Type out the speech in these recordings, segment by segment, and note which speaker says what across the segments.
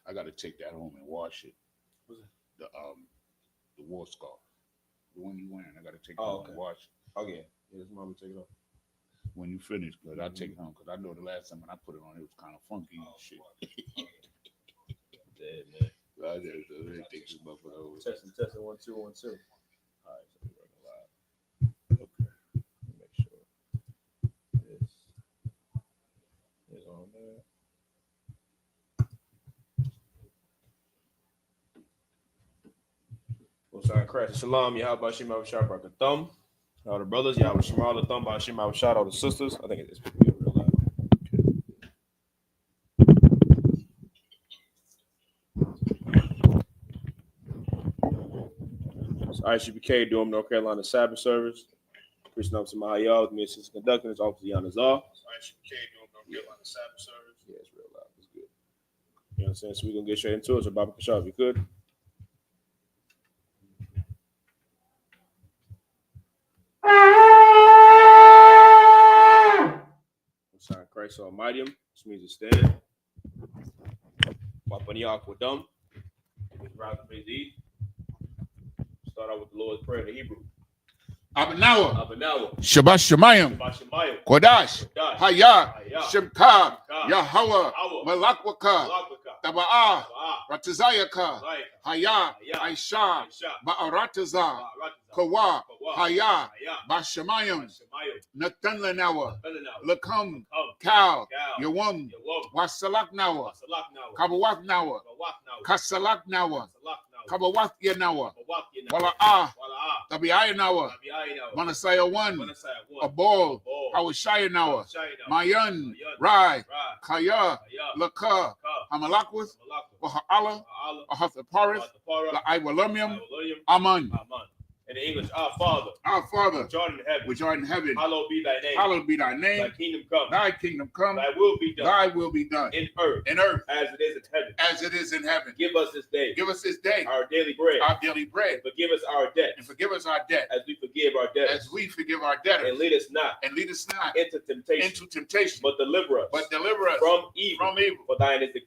Speaker 1: I got to take that home and wash it.
Speaker 2: What's it?
Speaker 1: The war scarf, the one you wearing. I got to take it
Speaker 2: Oh,
Speaker 1: home
Speaker 2: okay.
Speaker 1: and wash it.
Speaker 2: Oh yeah. Yeah, this mama take it off.
Speaker 1: When you finish, but I take it home because I know the last time when I put it on, it was kind of funky and shit.
Speaker 2: Dead, man.
Speaker 1: I just take this motherfucker over.
Speaker 2: Testing, 1 2 1 2. All right, so we're running live.
Speaker 1: Okay.
Speaker 2: Make sure this is on there. What's on Christ? Shalom, Yahweh Shem Shah Thumb. All the brothers, Yahweh Shema the Thumb, Hashem Shah, all the sisters. I think it's picking me up real loud. So Isupk Durham, North Carolina Sabbath service. Preaching up to Mahayah with me, assistant conductor, his officer Yanazar. So Isupk Durham, North Carolina Sabbath service. Yeah, it's real loud. It's good. You know what I'm saying? So we're gonna get straight into it. So Baba Kashab, if you could. Sign Christ Almighty, which means to stand. Wapaniak Wadum. Start out with the Lord's Prayer in the Hebrew.
Speaker 1: Abanawa,
Speaker 2: Abanawa,
Speaker 1: Shabbat Shemayim,
Speaker 2: Bashamayim,
Speaker 1: Kodash, Hayah, Shemka, Yahweh, Malakwaka, Taba'ah, Ratazayaka, Hayah, Aisha, Ba'arataza, Kawa, Hayah, Bashamayim, Nathan Lanawa, Lakam, Kal, Yawam, Wasalak Nawa, Kabawat Nawa, Kasalak Nawa, Kabawath Yanawa, Wala'ah, Tabi'ay Nawa, Manasaya 1, Abol, Awashaya Nawa, Mayan, Rai, Kaya, Laka, Hamalakwith, Waha'ala, Ahathaparis, La'aiwalumium, Aman.
Speaker 2: In the English, our Father, which art in heaven, hallowed be thy name.
Speaker 1: Hallowed be thy name.
Speaker 2: Thy kingdom come.
Speaker 1: Thy kingdom come.
Speaker 2: Thy will be done.
Speaker 1: Thy will be done.
Speaker 2: In earth. As it is in heaven.
Speaker 1: As it is in heaven.
Speaker 2: Give us this day.
Speaker 1: Give us this day.
Speaker 2: Our daily bread.
Speaker 1: Our daily bread.
Speaker 2: Forgive us our debt.
Speaker 1: And forgive us our debt.
Speaker 2: As we forgive our debtors.
Speaker 1: As we forgive our debtors.
Speaker 2: And lead us not. Into temptation. But deliver us. From evil. For thine is the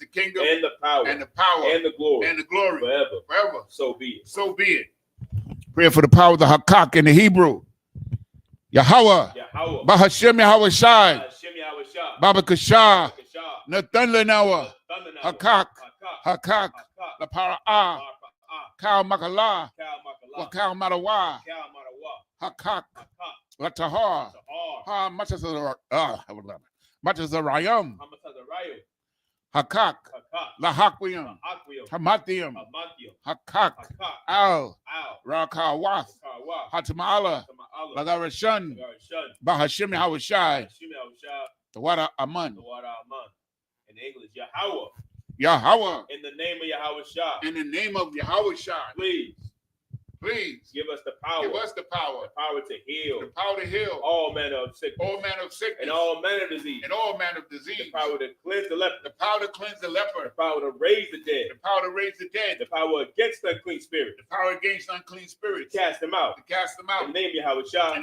Speaker 2: kingdom. And the power. And the glory. Forever. So be it.
Speaker 1: Prayer for the power of the Hakak in the Hebrew. Yahweh. Bahashem Yahweh Shai. Baba Kashah. Nathan Lenawa. Hakak. La Para'ah. Kal Makala. Wakal Marawa. Hakak. La Tahar. Ha Matazarayam. Hakak. La Hakwiyam. Hamathium. Hakak. Al. Rakawath. Hatamala. Lagarashan. Bahashim Hawashai. The water Aman.
Speaker 2: In English, Yahweh.
Speaker 1: In
Speaker 2: the name of Yahweh Shah.
Speaker 1: In the name of Yahweh Shah. Please
Speaker 2: give us the power. The power to heal. All manner of sickness. And all manner of disease. The power to cleanse the leper. The power to raise the dead. The power against unclean spirits. To cast them out. In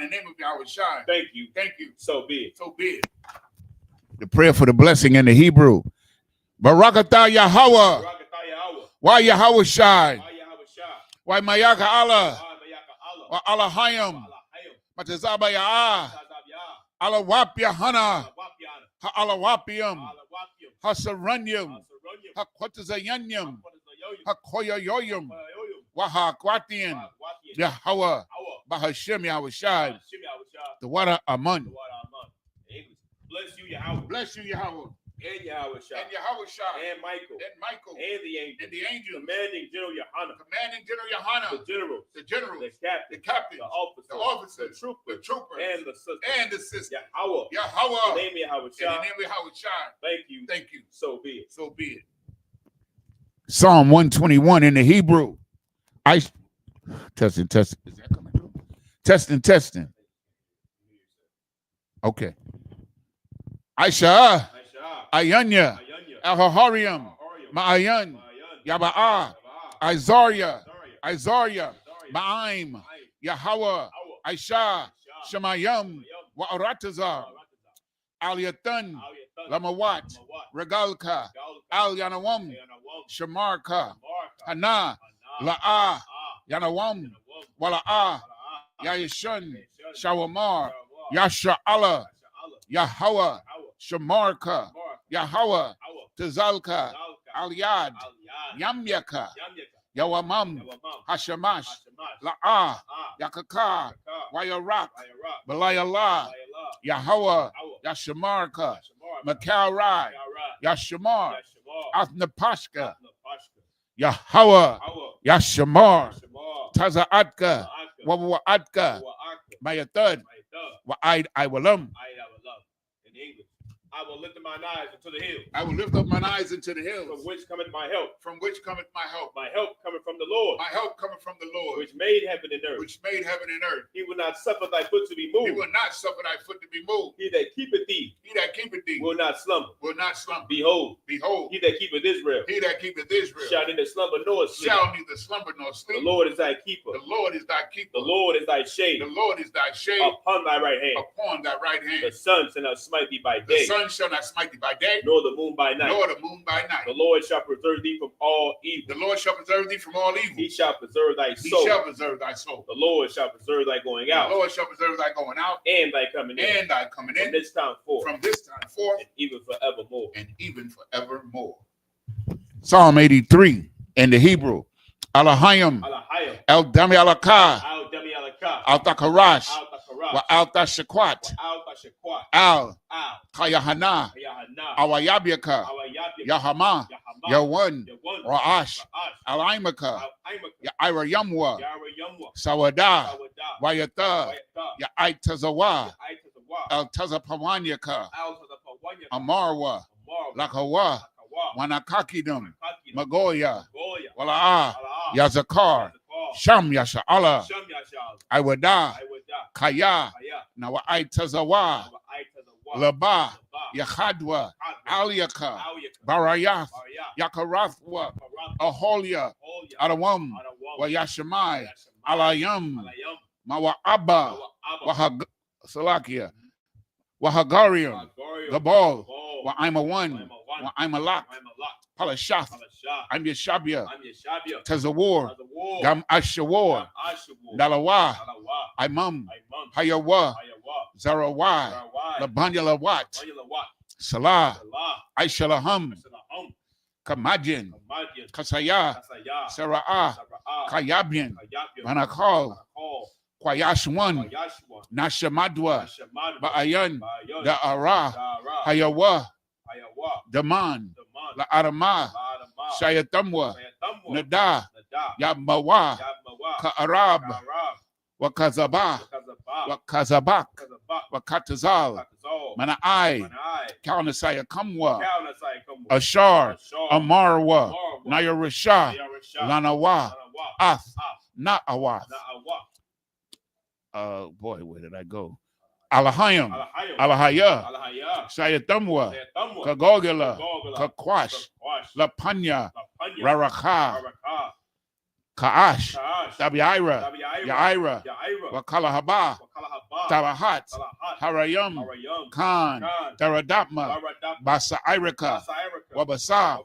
Speaker 2: the name of Yahweh Shah. Thank you. So be it.
Speaker 1: The prayer for the blessing in the Hebrew. Barakatah Yahweh. Why Yahweh Shai? Why Mayaka Allah? Why Allah Hayam? Matazaba Ya'ah. Allah Wapya Hana. Ha Allah Wapium. Ha Saranyum. Ha Quatazayanyum. Ha Koyoyoyum. Waha Quatian. Yahweh. Bahashim Yahweh Shai. The water Aman. Bless you, Yahweh.
Speaker 2: And Yahweh Shah. And Michael. And the angel. Commanding General Yohana. The general. The captain. The officer. The trooper. And the sister. Yahweh. In the name of Yahweh Shah. Thank you. So be it.
Speaker 1: Psalm 121 in the Hebrew. Testing. Is that coming through? Testing. Okay. Aisha. Ayanya, Ahahariam, Ma'ayan, Yaba'ah, Isaiah, Ma'aim, Yahweh, Aisha, Shemayam, Wa'aratazar, Aliyatan, Lamawat, Regalka, Al Yanawam, Shamarka, Hana, La'a, Yanawam, Wala'a, Yayashun, Shawamar, Yasha Allah, Yahweh, Shamarka, Yahweh, Tazalka, Aliyad, Yamyaka, Yawamam, Hashamash, La'a, Yakaka, Wayarak, Balayallah, Yahweh, Yashamarka, Makarai, Yashamar, Athnapashka, Yahweh, Yashamar, Tazaatka, Wawaatka, Maya third, Wa'id Iwalam.
Speaker 2: In English. I will lift up mine eyes into the hills.
Speaker 1: I will lift up mine eyes into the hills.
Speaker 2: From which cometh my help?
Speaker 1: From which cometh my help?
Speaker 2: My help cometh from the Lord.
Speaker 1: My help cometh from the Lord.
Speaker 2: Which made heaven and earth.
Speaker 1: Which made heaven and earth.
Speaker 2: He will not suffer thy foot to be moved.
Speaker 1: He will not suffer thy foot to be moved.
Speaker 2: He that keepeth thee.
Speaker 1: He that keepeth thee.
Speaker 2: Will not slumber.
Speaker 1: Will not slumber.
Speaker 2: Behold.
Speaker 1: Behold.
Speaker 2: He that keepeth Israel.
Speaker 1: He that keepeth Israel.
Speaker 2: Shall neither slumber nor sleep.
Speaker 1: Shall neither slumber nor sleep.
Speaker 2: The Lord is thy keeper.
Speaker 1: The Lord is thy keeper.
Speaker 2: The Lord is thy shade.
Speaker 1: The Lord is thy shade.
Speaker 2: Upon thy right hand.
Speaker 1: Upon thy right hand.
Speaker 2: The sun shall not smite thee by day.
Speaker 1: The sun shall not smite thee by day.
Speaker 2: Nor the moon by night.
Speaker 1: Nor the moon by night.
Speaker 2: The Lord shall preserve thee from all evil.
Speaker 1: The Lord shall preserve thee from all evil.
Speaker 2: He shall preserve thy soul.
Speaker 1: He shall preserve thy soul.
Speaker 2: The Lord shall preserve thy going out.
Speaker 1: The Lord shall preserve thy going out.
Speaker 2: And thy coming in.
Speaker 1: And thy coming in.
Speaker 2: From this time forth.
Speaker 1: From this time forth.
Speaker 2: And even forevermore.
Speaker 1: And even forevermore. Psalm 83 in the Hebrew. Alahayim. El Dami Alakah. Al Takarash. Wa Al Tashakwat. Al Kayahana. Awayabiaka. Yahama. Yawan. Ra'ash. Alaimaka. Yaira Yamwa. Sawada. Wayata. Yaitazawa. El Tazapawanyaka. Amarwa. Lakawa. Wanakakidum. Magoya. Wala'a. Yazakar. Sham Yasha Allah. Iwada. Kaya. Nawaitazawa. Laba. Yahadwa. Aliyaka. Barayath. Yakarathwa. Aholia. Adawam. Wayashamai. Alayam. Mawa'aba. Salakia. Wahagarium. Gabal. Wa'ima1. Wa'ima-lak. Palashath. I'm Yeshabia. Tazawar. Gam Ashawar. Dalawa. Imam. Hayawa. Zarawai. Labanya Lawat. Salah. Aishalaham. Kamajin. Kasaya. Sara'ah. Kayabian. Manakal. Kwayashwan. Nashamadwa. Ba'ayan. Da'ara. Hayawa. Daman. La'arama. Shayatamwa. Nada. Yabmawa. Ka'arab. Wakazaba. Wakazabak. Wakatazal. Mana'ai. Kaunasaya Kamwa. Ashar. Amarwa. Nayarasha. Lanawa. Ath. Na'awath. Boy, where did I go? Alahayim. Alahaya. Shayatamwa. Kagogila. Kakwash. Lapanya. Raracha. Ka'ash. Tabiira. Yaira. Wakalahaba. Tarahat. Harayam. Khan. Taradapma. Basairika. Wabasa.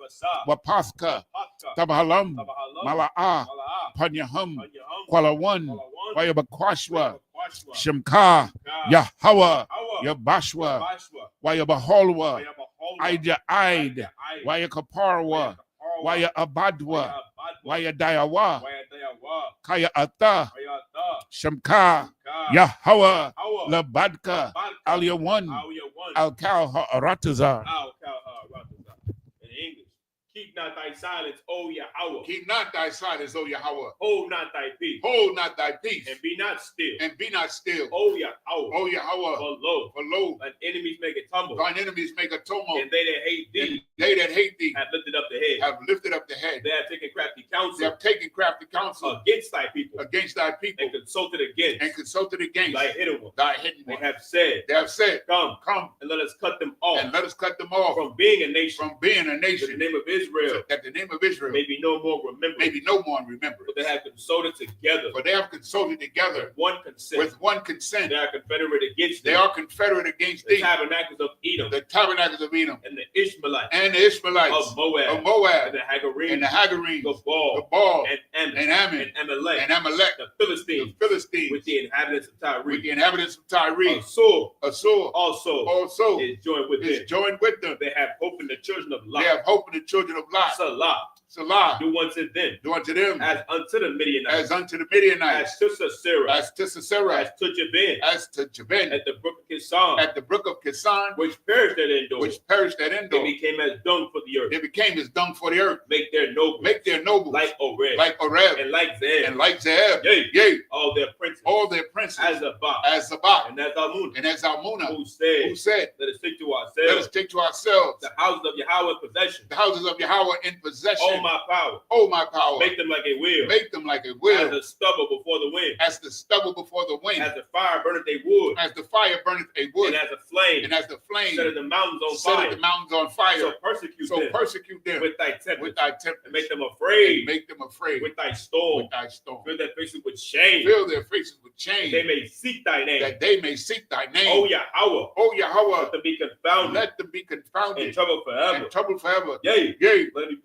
Speaker 1: Wapathka. Tabahalam. Mala'a. Panyahum. Kwalawan. Wayabakwashwa. Shimka. Yahweh. Yabashwa. Wayabaholwa. Ida Aid. Wayakaparwa. Wayabadwa. Wayadayawa. Kaya Ata. Shimka. Yahweh. Labadka. Aliyawan. Al-Kal Haratazar.
Speaker 2: Keep not thy silence, O Yahweh.
Speaker 1: Keep not thy silence, O Yahweh.
Speaker 2: Hold not thy peace.
Speaker 1: Hold not thy peace.
Speaker 2: And be not still.
Speaker 1: And be not still.
Speaker 2: O Yahweh.
Speaker 1: O Yahweh.
Speaker 2: For lo, thine enemies make a tumble.
Speaker 1: Thine enemies make a tumult.
Speaker 2: And they that hate thee.
Speaker 1: And they that hate thee.
Speaker 2: Have lifted up the head.
Speaker 1: Have lifted up the head.
Speaker 2: They have taken crafty counsel.
Speaker 1: They have taken crafty counsel.
Speaker 2: Against thy people.
Speaker 1: Against thy people.
Speaker 2: And consulted against.
Speaker 1: And consulted against.
Speaker 2: Thy hidden one.
Speaker 1: Thy hidden one.
Speaker 2: They have said.
Speaker 1: They have said.
Speaker 2: Come.
Speaker 1: And
Speaker 2: let us cut them off.
Speaker 1: And let us cut them off.
Speaker 2: From being a nation.
Speaker 1: From being a nation.
Speaker 2: In the name of Israel.
Speaker 1: That the name of Israel
Speaker 2: may be no more remembered.
Speaker 1: Maybe no more remembered.
Speaker 2: But they have consulted together.
Speaker 1: For they have consulted together.
Speaker 2: With one consent. They are confederate against thee.
Speaker 1: They are confederate against thee.
Speaker 2: The tabernacles of Edom.
Speaker 1: The tabernacles of Edom.
Speaker 2: And the Ishmaelites.
Speaker 1: And and the Ishmaelites
Speaker 2: of Moab, and the Hagarenes, the Baal, and Ammon, and Amalek, the Philistines, with the inhabitants of Tyre, Assur also is joined with them. They have hope in the children of Lot. Salah. Do unto them as unto the Midianites, as to Sisera, as to Jabin, at the brook of Kison, which perished at Endor. They became as dung for the earth. Make their nobles like Oreb, and like Zeb, yea, all their princes, as Zabak, and as Almuna, who said, let us take to ourselves the houses of Yahweh in possession. Oh my power, make them like a wheel, as the stubble before the wind, as the fire burneth a wood, and as the flame set the mountains on fire. So persecute them with thy tempest, and make them afraid with thy storm. Fill their faces with shame, that they may seek thy name, oh Yahweh, let them be confounded, in trouble forever. Yea, let them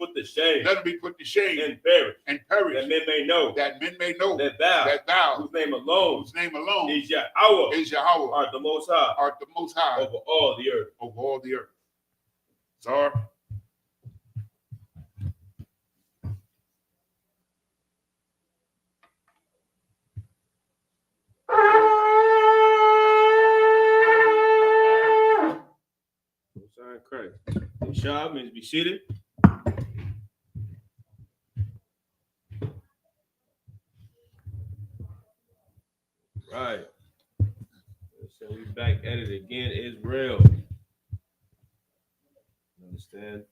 Speaker 2: be put to shame, and perish, that men may know that thou, whose name alone is Yahweh, art the most high over all the earth. Sorry. Christ. Shah means be seated. Right. So we back at it again. Israel. Understand?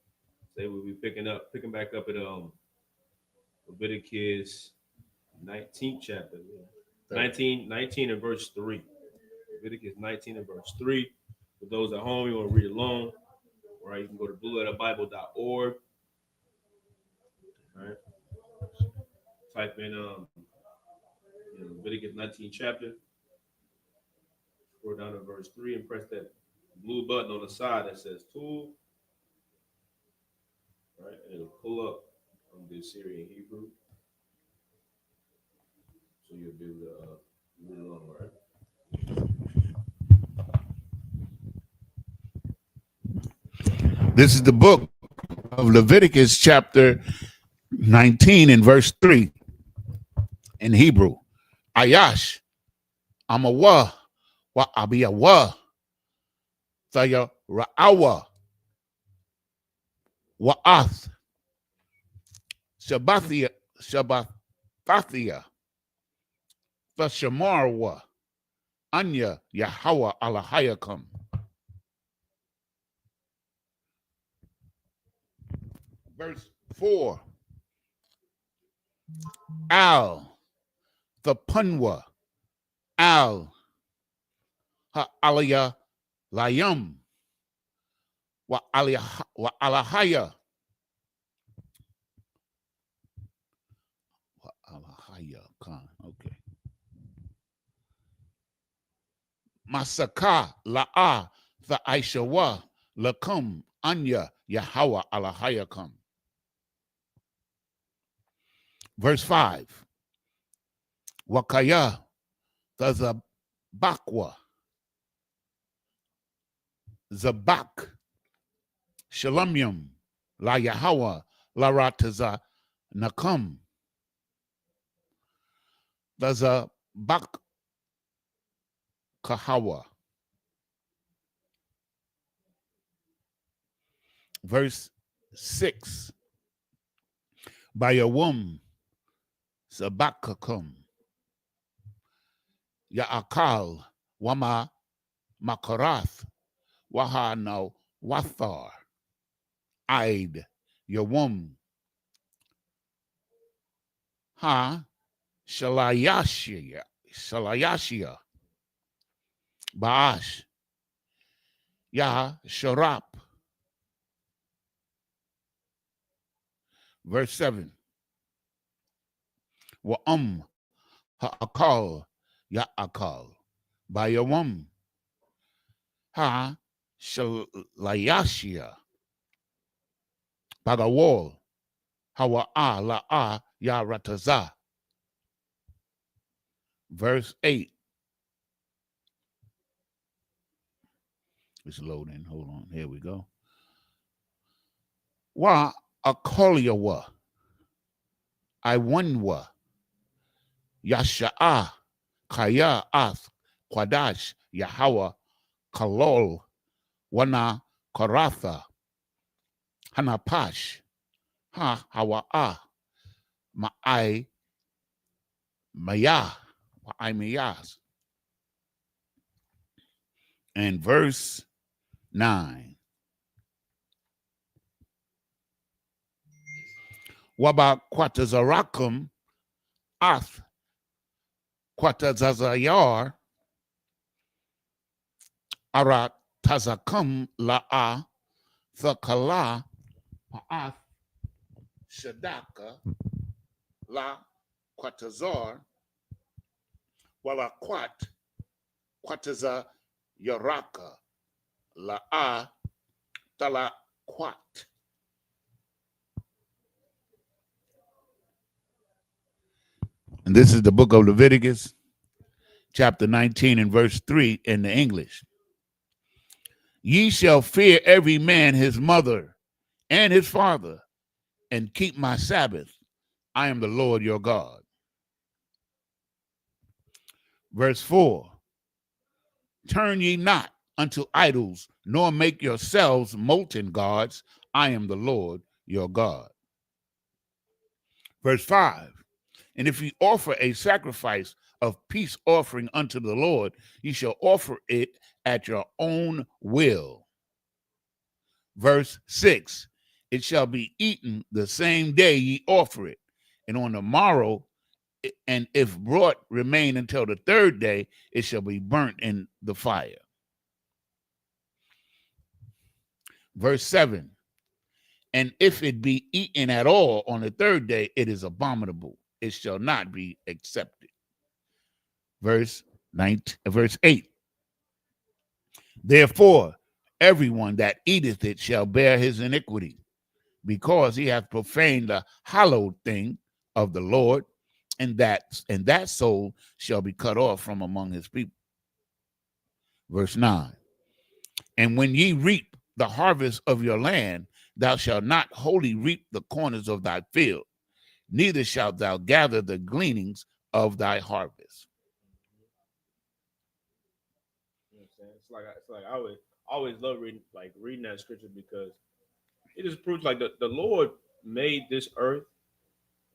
Speaker 2: Say we'll be picking back up at Leviticus 19th chapter. 19 and verse 3. Leviticus 19 and verse 3. For those at home, you want to read along. All right, you can go to blueletterbible.org. All right. Type in Leviticus 19 chapter. Scroll down to verse 3 and press that blue button on the side that says tool. All right, and it'll pull up on the Syrian Hebrew. So you'll be able to read along, all right? This is the book of Leviticus chapter 19 and verse 3 in Hebrew. Ayash, Amawa, wa abiyawa, Thaya ra'awa, wa'ath, Shabbathia, Thashamarwa, Anya, Yahweh Alahayakam. Verse 4. Al, the Punwa, Al, Ha'aliyah, Layam, Wa Alahaya. Wa Alahaya Khan, okay. Masaka, La'a, the Aishawa, Lakum, Anya, Yahweh Alahayakam. Verse 5. Wakaya, the Zabakwa, Zabak, Shalamyam, La Yahweh, La Rataza, Nakam. The Zabak Kahawa. Verse 6. By a womb, Zabakakum, Ya'akal, Wama Makarath, Waha no Wathar, Aid, your womb, Ha, Shalayashia, Baash, Yah, Sharap. Verse 7. Wa'am ha'akal ya'akal. By your womb. Ha shalayashia.
Speaker 1: Pagawol, Hawa'a la'a yarataza. Verse 8. It's loading. Hold on. Here we go. Wa akoliawa, Iwanwa, Yasha'a, Kaya ath, Kwadash, Yahawa, Kalol, Wana Karatha, Hanapash, Ha Hawa'a, Ma'ai Maya, Ma'ai Mayas. And verse 9. Waba Quatazarakum Ath Quatazazayar Arat Tazakum La'a Thakala Pa'ath Shadaka La Quatazar Wala Quataza Yaraka La'a Tala Quat. And this is the book of Leviticus, chapter 19 and verse 3 in the English. Ye shall fear every man his mother and his father, and keep my Sabbath. I am the Lord your God. Verse 4. Turn ye not unto idols, nor make yourselves molten gods. I am the Lord your God. Verse 5. And if ye offer a sacrifice of peace offering unto the Lord, ye shall offer it at your own will. Verse 6. It shall be eaten the same day ye offer it, and on the morrow, and if brought remain until the third day, it shall be burnt in the fire. Verse 7. And if it be eaten at all on the third day, it is abominable. It shall not be accepted. Verse 8. Therefore, everyone that eateth it shall bear his iniquity, because he hath profaned the hallowed thing of the Lord, and that soul shall be cut off from among his people. Verse 9. And when ye reap the harvest of your land, thou shalt not wholly reap the corners of thy field, neither shalt thou gather the gleanings of thy harvest.
Speaker 2: You know what I'm saying? It's like I always love reading that scripture, because it just proves like the Lord made this earth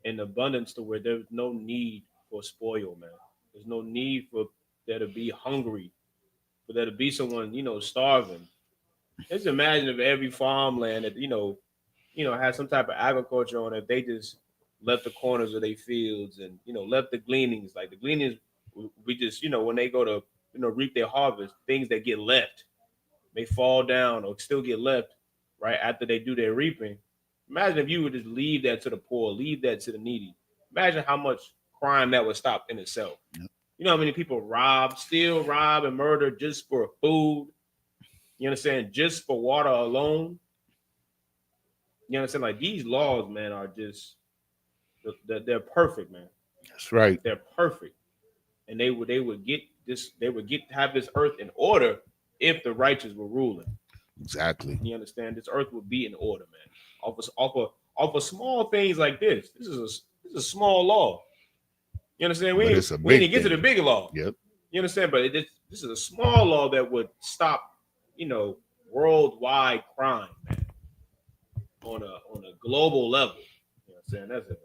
Speaker 2: in abundance to where there's no need for spoil, man. There's no need for there to be hungry, for there to be someone, starving. Just imagine if every farmland that has some type of agriculture on it, they just left the corners of their fields and left the gleanings. Like the gleanings, we just when they go to reap their harvest, things that get left may fall down or still get left right after they do their reaping. Imagine if you would just leave that to the poor, leave that to the needy. Imagine how much crime that would stop in itself.
Speaker 1: Yep.
Speaker 2: You know how many people steal, rob, and murder just for food? You understand? Just for water alone. You understand? Like these laws, man, are just they're perfect, man.
Speaker 1: That's right.
Speaker 2: They're perfect, and they would have this earth in order if the righteous were ruling.
Speaker 1: Exactly.
Speaker 2: You understand? This earth would be in order, man. Off of small things like this. This is a small law. You understand? We didn't get to the bigger law.
Speaker 1: Yep.
Speaker 2: You understand? But this is a small law that would stop, worldwide crime, man, on a global level. You know what I'm saying? That's it.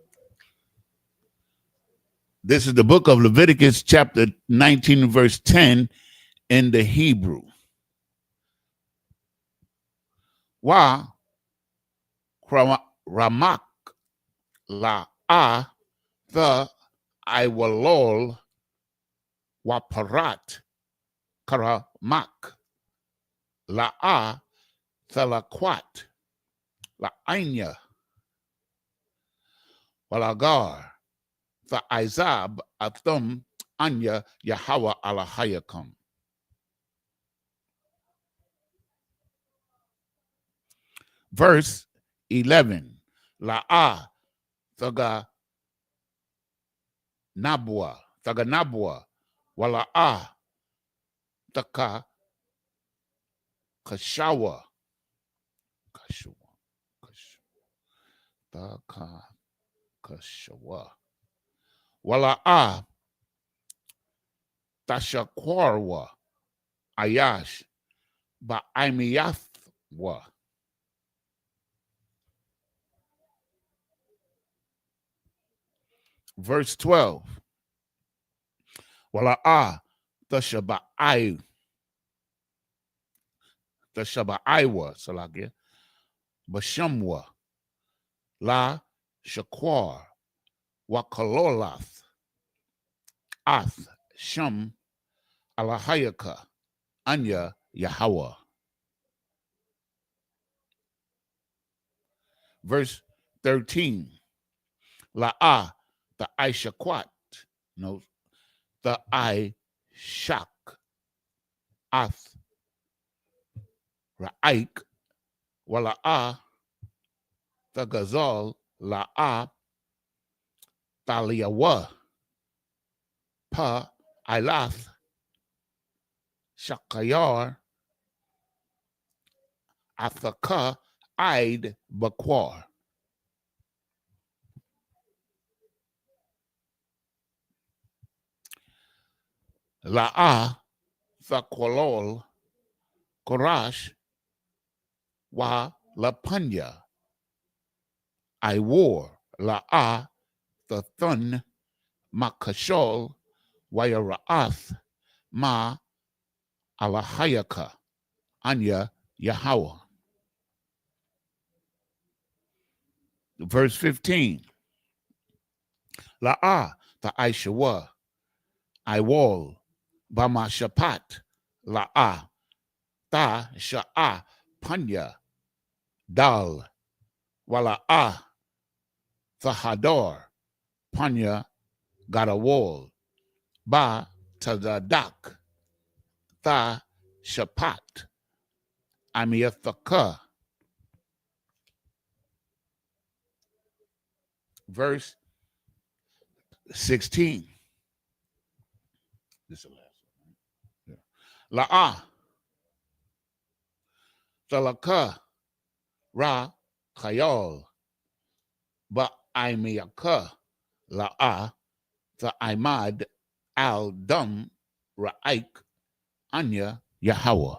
Speaker 1: This is the book of Leviticus, chapter 19, verse 10 in the Hebrew. Wa ramak la'a the iwalol waparat karamak la'a thalakwat la'anya walagar the Izab athum anya Yahweh alahayakum. Verse 11. La'a thaga nabwa. Wala'a taka kashawa. Taka kashawa. Wala'a tashakwarwa. Ayash ba'imiyathwa. Verse 12. Wala'a tashaba'aiwa. Salakia. Bashamwa. La shakwar. Wakalolath. Ath. Sham. Alahayaka. Anya Yahweh. Verse 13. La'a the Aishakwat. No, the Aishak. Ath. Ra'aik. Wala'a the Gazal. La'a Taliyawa. Pa Ilath. Shakayar. Athaka Aid Bakwar. La'a Thakwalol Korash Wa Lapanya. I wore La'a the Thun Makashol Wayara'ath Ma Alahayaka Anya Yahweh. Verse 15. La'a the Aishawa I wall Bama Shapat La'a Ta Sha'a Panya Dal Wala'a Thahador Panya got a wall Ba Tadadak Tha Shapat Amiathaka. Verse 16. This is the last one. Yeah. La'a Salaka Ra Khayal Ba Aimiyaka La'a the Imad Al Dum Ra'aik Anya Yahweh.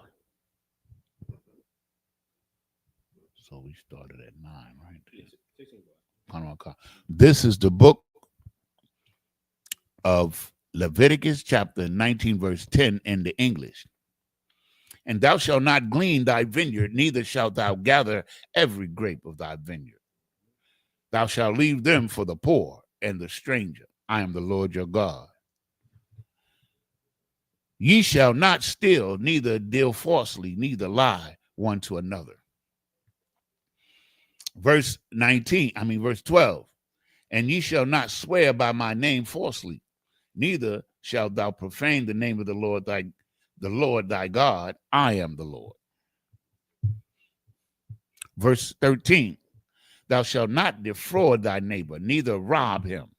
Speaker 1: So we started at 9, right? This is the book of Leviticus chapter 19, verse 10 in the English. And thou shalt not glean thy vineyard, neither shalt thou gather every grape of thy vineyard. Thou shalt leave them for the poor and the stranger. I am the Lord your God. Ye shall not steal, neither deal falsely, neither lie one to another. Verse 12. And ye shall not swear by my name falsely, neither shalt thou profane the name of the Lord thy God. I am the Lord. Verse 13. Thou shalt not defraud thy neighbor, neither rob him.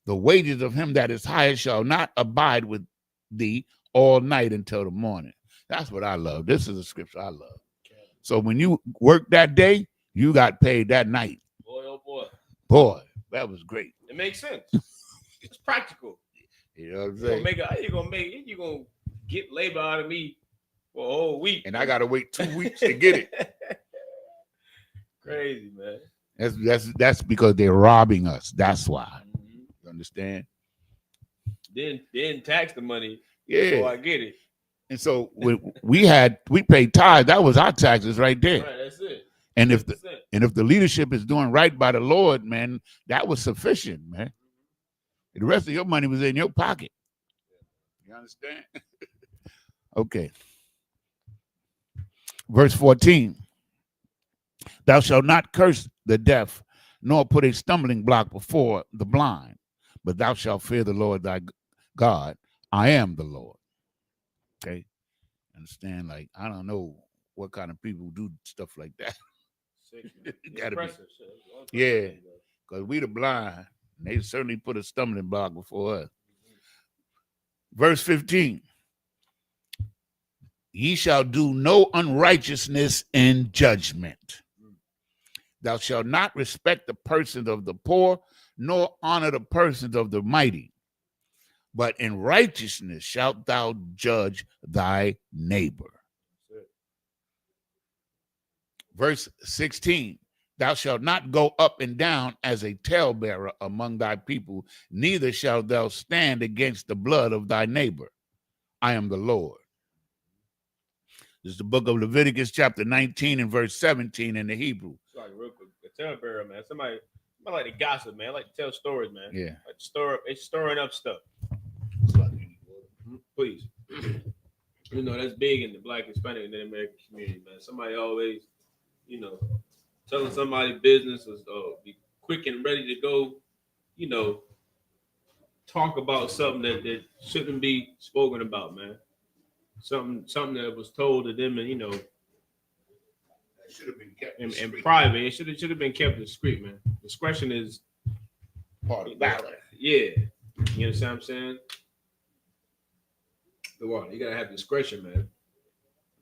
Speaker 1: The wages of him that is hired shall not abide with thee all night until the morning. That's what I love. This is a scripture I love. So when you work that day, you got paid that night.
Speaker 2: Boy, oh boy.
Speaker 1: Boy, that was great.
Speaker 2: It makes sense. It's practical.
Speaker 1: You know what I'm saying?
Speaker 2: You're gonna get labor out of me for a whole week.
Speaker 1: And I gotta wait 2 weeks to get it.
Speaker 2: Crazy, man.
Speaker 1: That's because they're robbing us. That's why. Mm-hmm. You understand?
Speaker 2: Then tax the money.
Speaker 1: Yeah.
Speaker 2: Before I get it. And
Speaker 1: so we paid tithes. That was our taxes right there.
Speaker 2: Right, that's it.
Speaker 1: And if the leadership is doing right by the Lord, man, that was sufficient, man. The rest of your money was in your pocket. You understand? Okay. Verse 14. Thou shalt not curse the deaf, nor put a stumbling block before the blind, but thou shalt fear the Lord thy God. I am the Lord. Okay? Understand? Like, I don't know what kind of people do stuff like that. Gotta be. Yeah, because we the blind. They certainly put a stumbling block before us. Verse 15. Ye shall do no unrighteousness in judgment. Thou shalt not respect the persons of the poor, nor honor the persons of the mighty. But in righteousness shalt thou judge thy neighbor. Verse 16. Thou shalt not go up and down as a talebearer among thy people, neither shalt thou stand against the blood of thy neighbor. I am the Lord. This is the book of Leviticus, chapter 19 and verse 17 in the Hebrew.
Speaker 2: Sorry, real quick. A talebearer, man. Somebody like to gossip, man. I like to tell stories, man.
Speaker 1: Yeah.
Speaker 2: Like it's stirring up stuff. Please. You know, that's big in the Black, Hispanic, and the American community, man. Somebody always, you know, telling somebody business or be quick and ready to go, you know, talk about something that shouldn't be spoken about, man. Something that was told to them, and you know,
Speaker 1: should have been kept
Speaker 2: in private. It should have been kept discreet, man. Discretion is
Speaker 1: part of valor.
Speaker 2: Yeah, you understand what I'm saying? You gotta have discretion, man.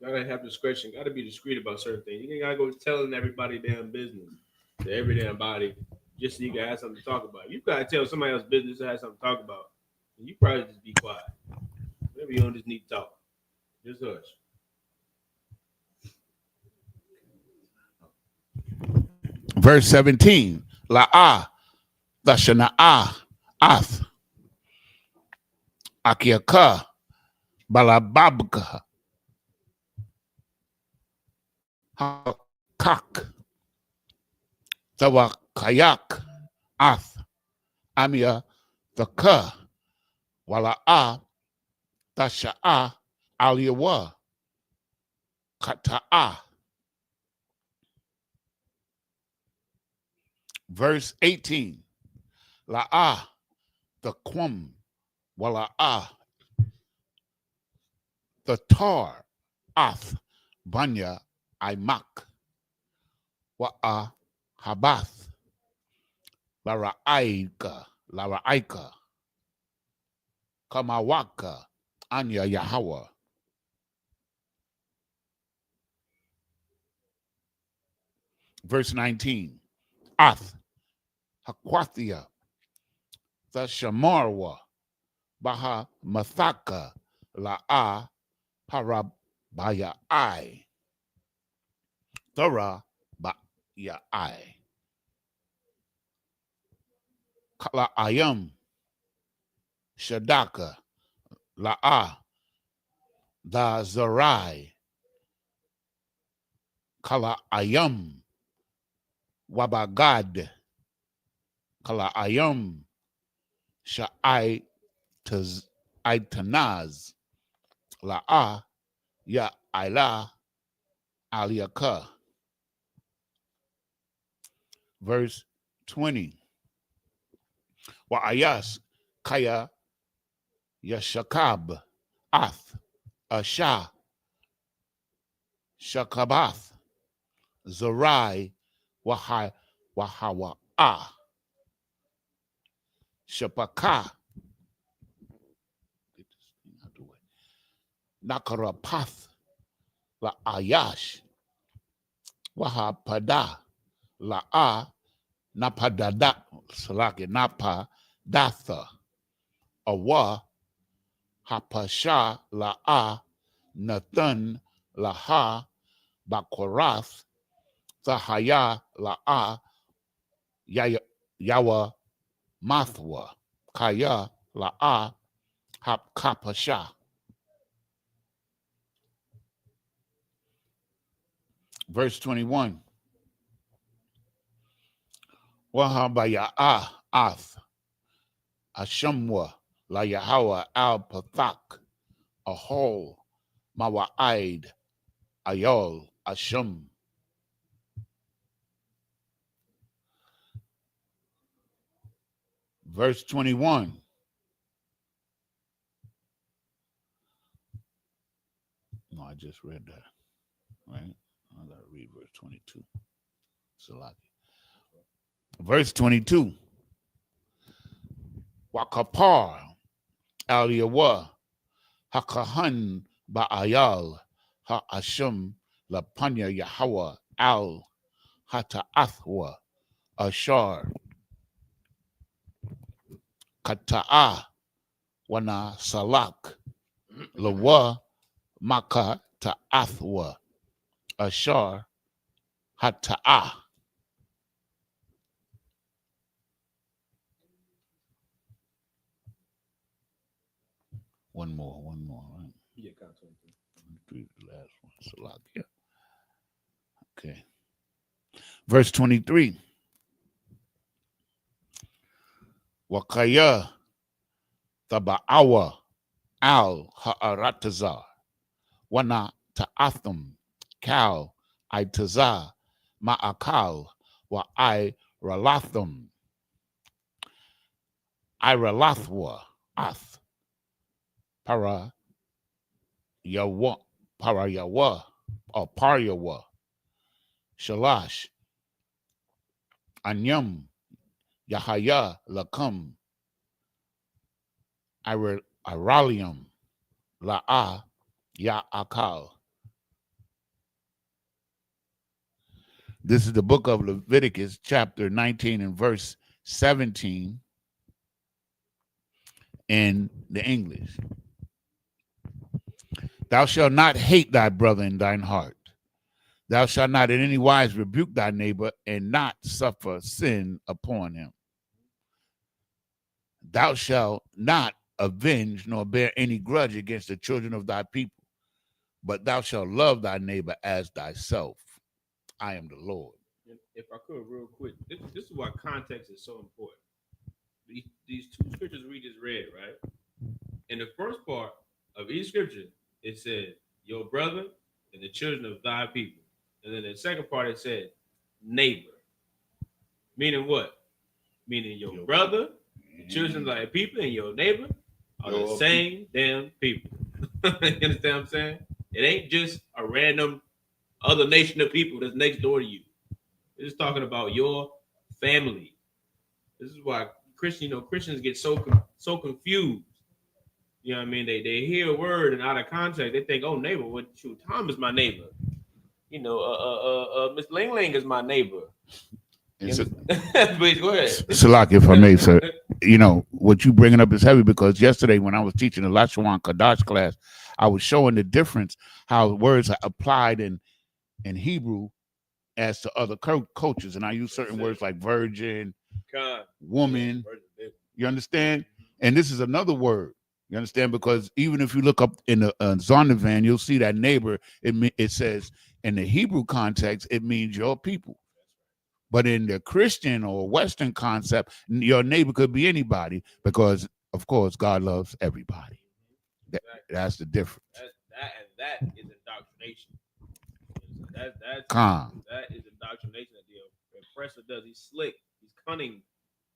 Speaker 2: You gotta have discretion. Gotta be discreet about certain things. You gotta go telling everybody damn business to every damn body just so you can have something to talk about. You gotta tell somebody else's business to have something to talk about. And you probably just be quiet. Maybe you don't just need to talk. Just hush.
Speaker 1: Verse 17. La'ah, Tashana'ah, Ath, Akiaka, Balababka, Hakak, Tawakayak, Ath, Amia, Thaka, Wala'ah, Tasha'a, Aliyawa, Kata'a. Verse 18. La'ah, the Quam, Wala'ah, the Tar, Ath, Banya, Imak, Wa'a, Habath, Lara'aika, Kamawaka, Anya Yahweh. Verse 19. Ath, Hakwathia, the Shamarwa, Baha Mathaka, La'a, Parabaya I, Thora Baya I, Kala Ayam, Shadaka, La'a, Da Zarai, Kala Ayam, Wabagad, Kala Ayam, Sha'ai Tanaz, La'a, Ya Ila, Aliyaka. Verse 20. Wa'ayas, Kaya, Yashakab, Ath, Asha, Shakabath, Zarai, Wahawa, Shapaka, Nakarapath, La Ayash, Wahapada, La Napadada, Salaki, Napadatha, Awa, Hapasha, Nathan, Laha, Bakorath, Sahaya, Yawa, Mathwa, Kaya, Hapkapasha. Verse 21. Wahabaya Ath, Ashamwa, La Yahawa Al Pathak, Ahol, Mawa'id, Ayol, Asham. Verse 21. No, I just read that. Right? I gotta read verse 22. Verse 22. Wakapar al yawa hakahan ba'ayal ha'ashum lapanya Yahweh al hata'athwa ashar kata'a wana salak lawa maka ta'athwa ashar hata'a. One more, right?
Speaker 2: Yeah, count 23.
Speaker 1: The last one, Salak, yeah. Okay. Verse 23. Wakaya taba'awa al ha'aratazar wana ta'athum kal itazar ma'akal wa ralathum ralathwa ath para yawa or paryawa shalash anyam yahaya lakam iralium la'a ya akal. This is the book of Leviticus, chapter 19 and verse 17 in the English. Thou shalt not hate thy brother in thine heart. Thou shalt not in any wise rebuke thy neighbor and not suffer sin upon him. Thou shalt not avenge nor bear any grudge against the children of thy people, but thou shalt love thy neighbor as thyself. I am the Lord.
Speaker 2: If I could, real quick, this is why context is so important. These two scriptures we just read, right? In the first part of each scripture, it said, your brother and the children of thy people. And then the second part, it said, neighbor. Meaning what? Meaning your brother, the children of thy people, and your neighbor are the same damn people. You understand what I'm saying? It ain't just a random other nation of people that's next door to you. It's talking about your family. This is why Christians get so confused. You know what I mean? They hear a word and out of context, they think, oh, neighbor, what shoot, Tom is my neighbor. You know, Miss Ling Ling is my neighbor. Please go ahead.
Speaker 1: Salak, if I may, sir. You know, what you bringing up is heavy because yesterday when I was teaching the Lashawan Kadash class, I was showing the difference, how words are applied in Hebrew as to other cultures. And I use certain words like virgin, woman. You understand? And this is another word. You understand? Because even if you look up in the Zondervan, you'll see that neighbor. It says in the Hebrew context, it means your people. But in the Christian or Western concept, your neighbor could be anybody because, of course, God loves everybody. That's the difference.
Speaker 2: That is indoctrination. That is indoctrination that the oppressor does. He's slick. He's cunning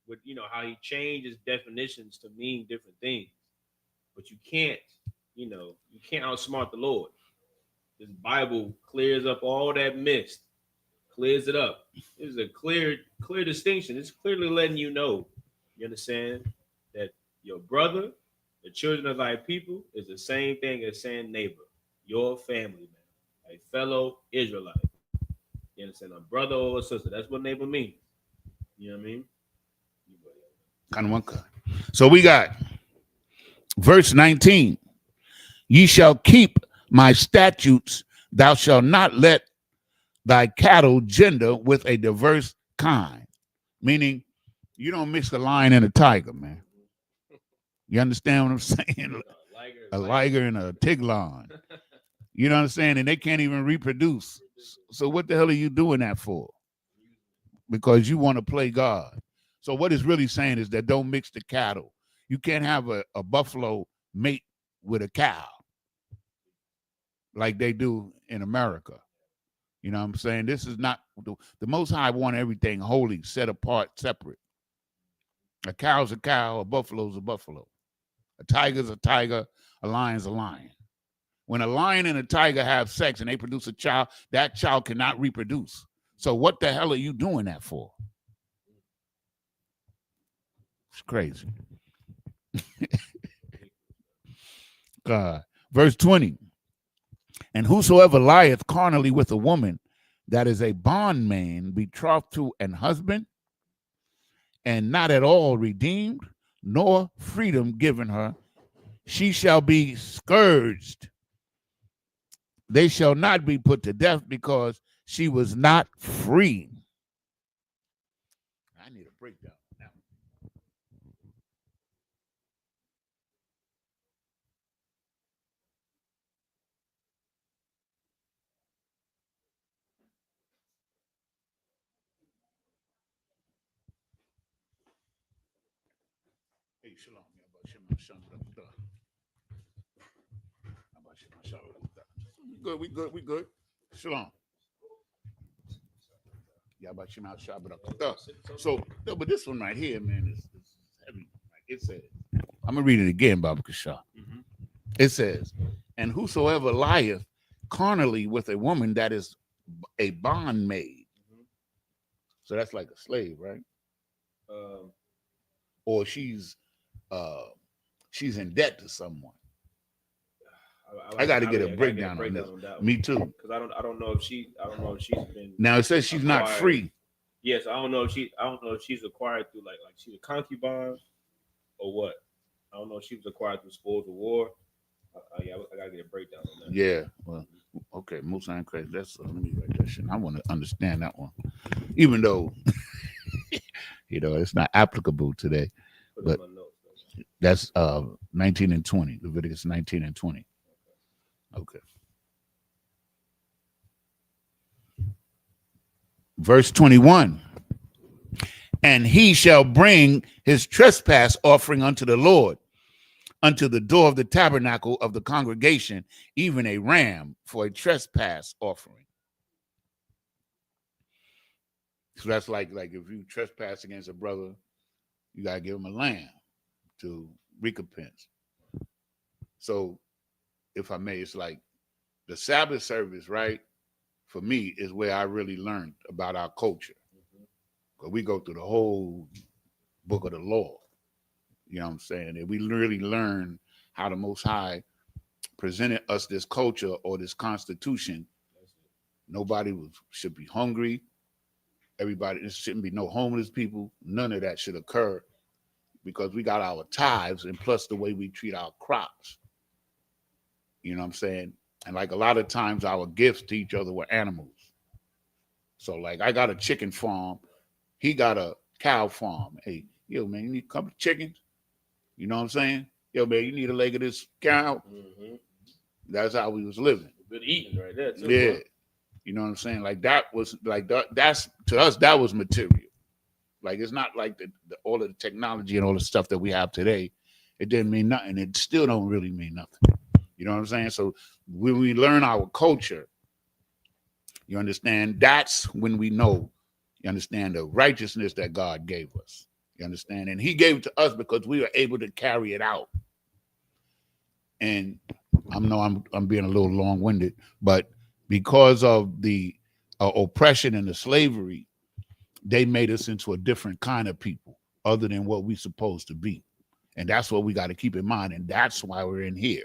Speaker 2: with, how he changes definitions to mean different things. But you can't outsmart the Lord. This Bible clears up all that mist, clears it up. This is a clear distinction. It's clearly letting you know, you understand, that your brother, the children of thy people, is the same thing as saying neighbor, your family, man, a fellow Israelite. You understand? A brother or a sister. That's what neighbor means. You know what I mean?
Speaker 1: So we got verse 19. Ye shall keep my statutes. Thou shalt not let thy cattle gender with a diverse kind. Meaning, you don't mix a lion and a tiger, man. You understand what I'm saying? A liger and a tiglon. You know what I'm saying? And they can't even reproduce. So what the hell are you doing that for? Because you want to play God. So what it's really saying is that don't mix the cattle. You can't have a buffalo mate with a cow like they do in America. You know what I'm saying? This is not, the Most High want everything holy, set apart, separate. A cow's a cow, a buffalo's a buffalo. A tiger's a tiger, a lion's a lion. When a lion and a tiger have sex and they produce a child, that child cannot reproduce. So what the hell are you doing that for? It's crazy. God. Verse 20. And whosoever lieth carnally with a woman that is a bondman betrothed to an husband, and not at all redeemed, nor freedom given her, she shall be scourged. They shall not be put to death because she was not free. I need a breakdown now. Hey, shalom. We good. Shalom. So, no, but this one right here, man, is heavy. Like it says, I'm gonna read it again, Baba Kasha. Mm-hmm. It says, and whosoever lieth carnally with a woman that is a bondmaid. Mm-hmm. So that's like a slave, right? Or she's in debt to someone. I got to get a breakdown on this. Me too.
Speaker 2: Because I don't know if she's been.
Speaker 1: Now it says she's acquired. Not free.
Speaker 2: Yes, I don't know if she's acquired through like she's a concubine or what. I don't know if she was acquired through spoils of war. I gotta get a breakdown on that.
Speaker 1: Yeah. Well, okay. Most I'm crazy. That's let me write that shit. I want to understand that one, even though it's not applicable today. But that's 19 and 20. Leviticus 19 and 20. Okay. Verse 21. And he shall bring his trespass offering unto the Lord, unto the door of the tabernacle of the congregation, even a ram for a trespass offering. So that's like if you trespass against a brother, you got to give him a lamb to recompense. So if I may, it's like the Sabbath service, right? For me, is where I really learned about our culture. Because we go through the whole book of the law. You know what I'm saying? And we really learn how the Most High presented us this culture or this constitution. Nobody should be hungry. Everybody, there shouldn't be no homeless people. None of that should occur because we got our tithes and plus the way we treat our crops. You know what I'm saying? And like a lot of times our gifts to each other were animals. So like I got a chicken farm. He got a cow farm. Hey, yo, man, you need a couple of chickens? You know what I'm saying? Yo, man, you need a leg of this cow? Mm-hmm. That's how we was living.
Speaker 2: Good eating right there, too.
Speaker 1: Yeah. Huh? You know what I'm saying? Like that was like that's to us, that was material. Like it's not like all of the technology and all the stuff that we have today. It didn't mean nothing. It still don't really mean nothing. You know what I'm saying? So when we learn our culture, you understand, that's when we know, you understand, the righteousness that God gave us. You understand? And he gave it to us because we were able to carry it out. And I know I'm being a little long-winded, but because of the oppression and the slavery, they made us into a different kind of people other than what we're supposed to be. And that's what we got to keep in mind. And that's why we're in here.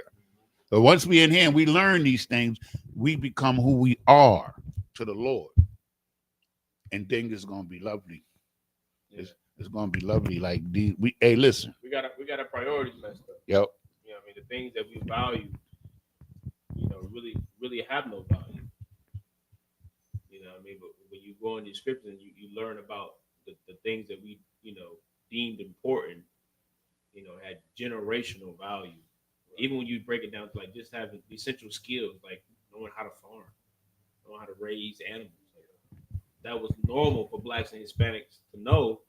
Speaker 1: But once we're in here and we learn these things, we become who we are to the Lord. And things is going to be lovely. Yeah. It's going to be lovely. Like, hey, listen.
Speaker 2: We got our priorities messed up.
Speaker 1: Yep.
Speaker 2: You know what I mean? The things that we value, really have no value. You know what I mean? But when you go in the scriptures and you learn about the things that we, deemed important, had generational value. Even when you break it down to like just having essential skills, like knowing how to farm, knowing how to raise animals. That was normal for blacks and Hispanics to know,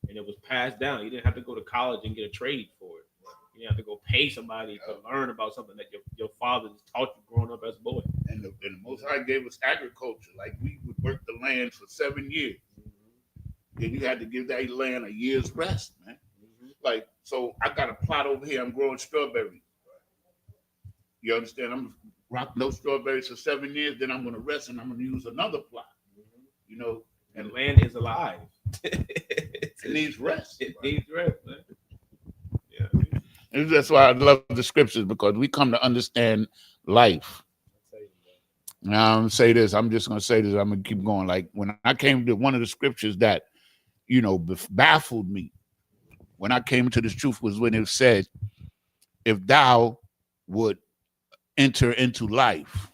Speaker 2: and it was passed down. You didn't have to go to college and get a trade for it. You didn't have to go pay somebody to learn about something that your father taught you growing up as a boy.
Speaker 1: And the Most High gave us agriculture. Like we would work the land for 7 years. Mm-hmm. Then you had to give that land a year's rest, man. Mm-hmm. Like, so I got a plot over here. I'm growing strawberries. You understand? I'm rocking those strawberries for 7 years. Then I'm going to rest and I'm going to use another plot. Mm-hmm.
Speaker 2: land is alive.
Speaker 1: It needs rest.
Speaker 2: It needs rest, man. Yeah.
Speaker 1: And that's why I love the scriptures, because we come to understand life. Now I'm gonna say this. I'm just gonna say this. I'm gonna keep going. Like when I came to one of the scriptures that, baffled me when I came to this truth was when it said, "If thou would enter into life,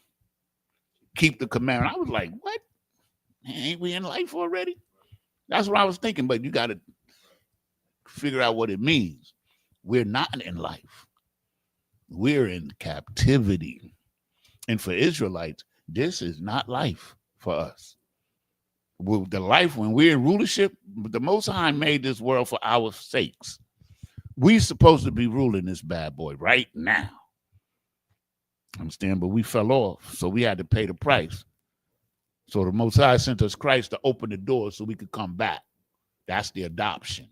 Speaker 1: keep the commandment." I was like, "What? Ain't we in life already?" That's what I was thinking. But you got to figure out what it means. We're not in life. We're in captivity. And for Israelites, this is not life for us. The life when we're in rulership, the Most High made this world for our sakes. We're supposed to be ruling this bad boy right now. Understand? But we fell off, so we had to pay the price. So the Most High sent us Christ to open the door so we could come back. That's the adoption.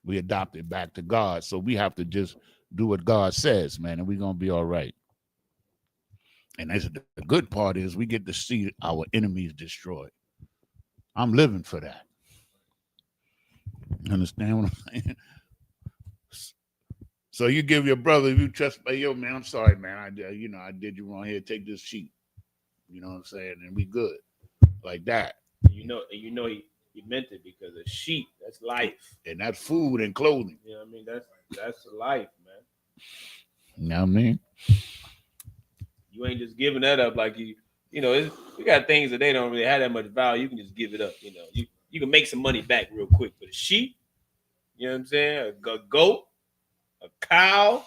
Speaker 1: We adopted back to God. So we have to just do what God says, man, and we're going to be all right. And that's the good part is we get to see our enemies destroyed. I'm living for that. Understand what I'm saying? So you give your brother, if you trust, yo, man, I'm sorry, man. I did you wrong here. Take this sheet. You know what I'm saying? And we good. Like that.
Speaker 2: He meant it, because a sheep, that's life.
Speaker 1: And that's food and clothing.
Speaker 2: You know what I mean? That's life, man.
Speaker 1: You know what I mean?
Speaker 2: You ain't just giving that up like we got things that they don't really have that much value. You can just give it up. You can make some money back real quick. But a sheep, you know what I'm saying? A goat, a cow,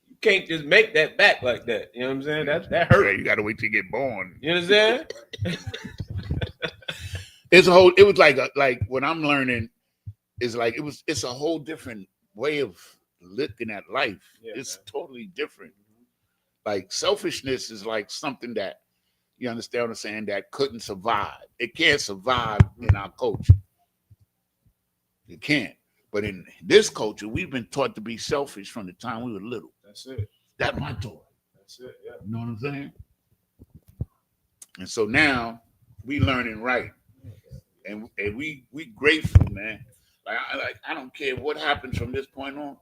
Speaker 2: you can't just make that back like that. You know what I'm saying? That hurt.
Speaker 1: Yeah, you got to wait till you get born.
Speaker 2: You know what I'm saying?
Speaker 1: It was like what I'm learning is like it's a whole different way of looking at life. Yeah, it's totally different. Like selfishness is like something that, you understand what I'm saying, that couldn't survive. It can't survive in our culture. It can't. But in this culture, we've been taught to be selfish from the time we were little.
Speaker 2: That's it.
Speaker 1: That's my thought.
Speaker 2: That's it. Yeah. You
Speaker 1: know what I'm saying? And so now we learning right. And we grateful, man. I don't care what happens from this point on.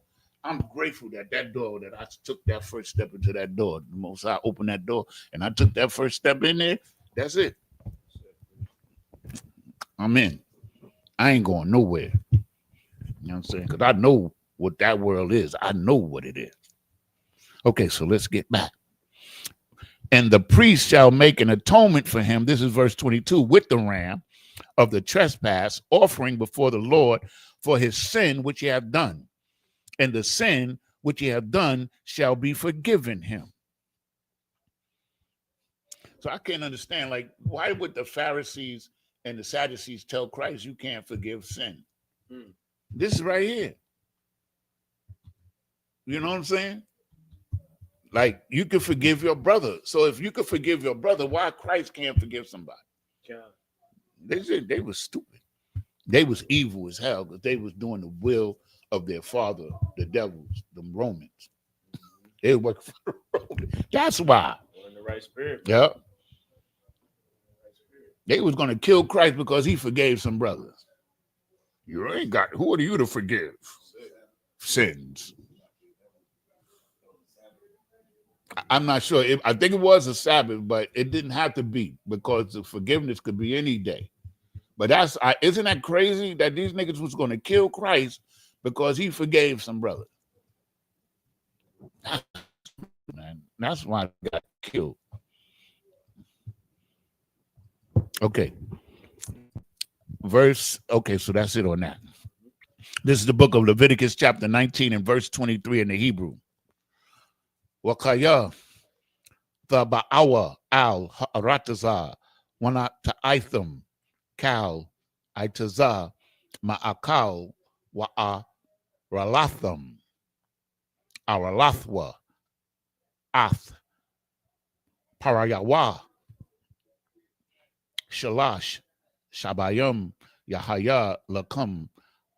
Speaker 1: I'm grateful that door, that I took that first step into that door. The Most High opened that door, and I took that first step in there. That's it. I'm in. I ain't going nowhere. You know what I'm saying? Because I know what that world is. I know what it is. Okay, so let's get back. And the priest shall make an atonement for him. This is verse 22, with the ram of the trespass, offering before the Lord for his sin which he hath done. And the sin which he hath done shall be forgiven him. So I can't understand, like, why would the Pharisees and the Sadducees tell Christ you can't forgive sin? This is right here. You know what I'm saying? Like, you can forgive your brother. So if you could forgive your brother, why Christ can't forgive somebody? They said they was stupid. They was evil as hell because they was doing the will of their father, the devils, the Romans. They work for the Romans. That's why.
Speaker 2: In the right spirit.
Speaker 1: Yeah. They was going to kill Christ because he forgave some brothers. You ain't got, who are you to forgive sins? I'm not sure. I think it was a Sabbath, but it didn't have to be, because the forgiveness could be any day. But isn't that crazy that these niggas was going to kill Christ because he forgave some brothers? Man, that's why he got killed. Okay. So that's it on that. This is the book of Leviticus chapter 19 and verse 23 in the Hebrew. Wakaya the ba'awa al ha'arataza wana ta'itham kal itaza ma'akal wa'a ralatham aralathwa ath parayawa shalash shabayam yahaya lakam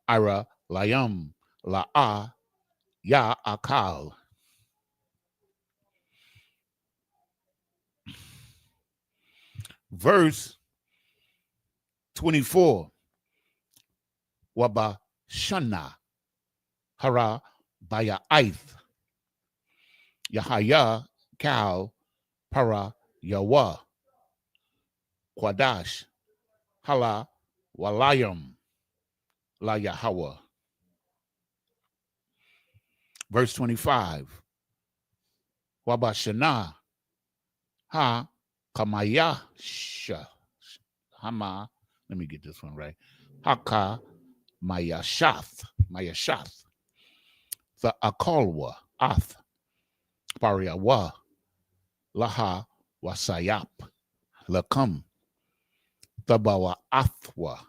Speaker 1: ira layam la'a ya akal. Verse 24. Waba Shana Hara Baya Aith Yahaya Kal Para Yawa Kwadash Hala Walayam La Yahweh. Verse 25. Wabashana Ha Kamaya Hama. Let me get this one right. Haka Mayashath. The Akalwa Ath Pariawa Laha Wasayap Lakam Tabawa Athwa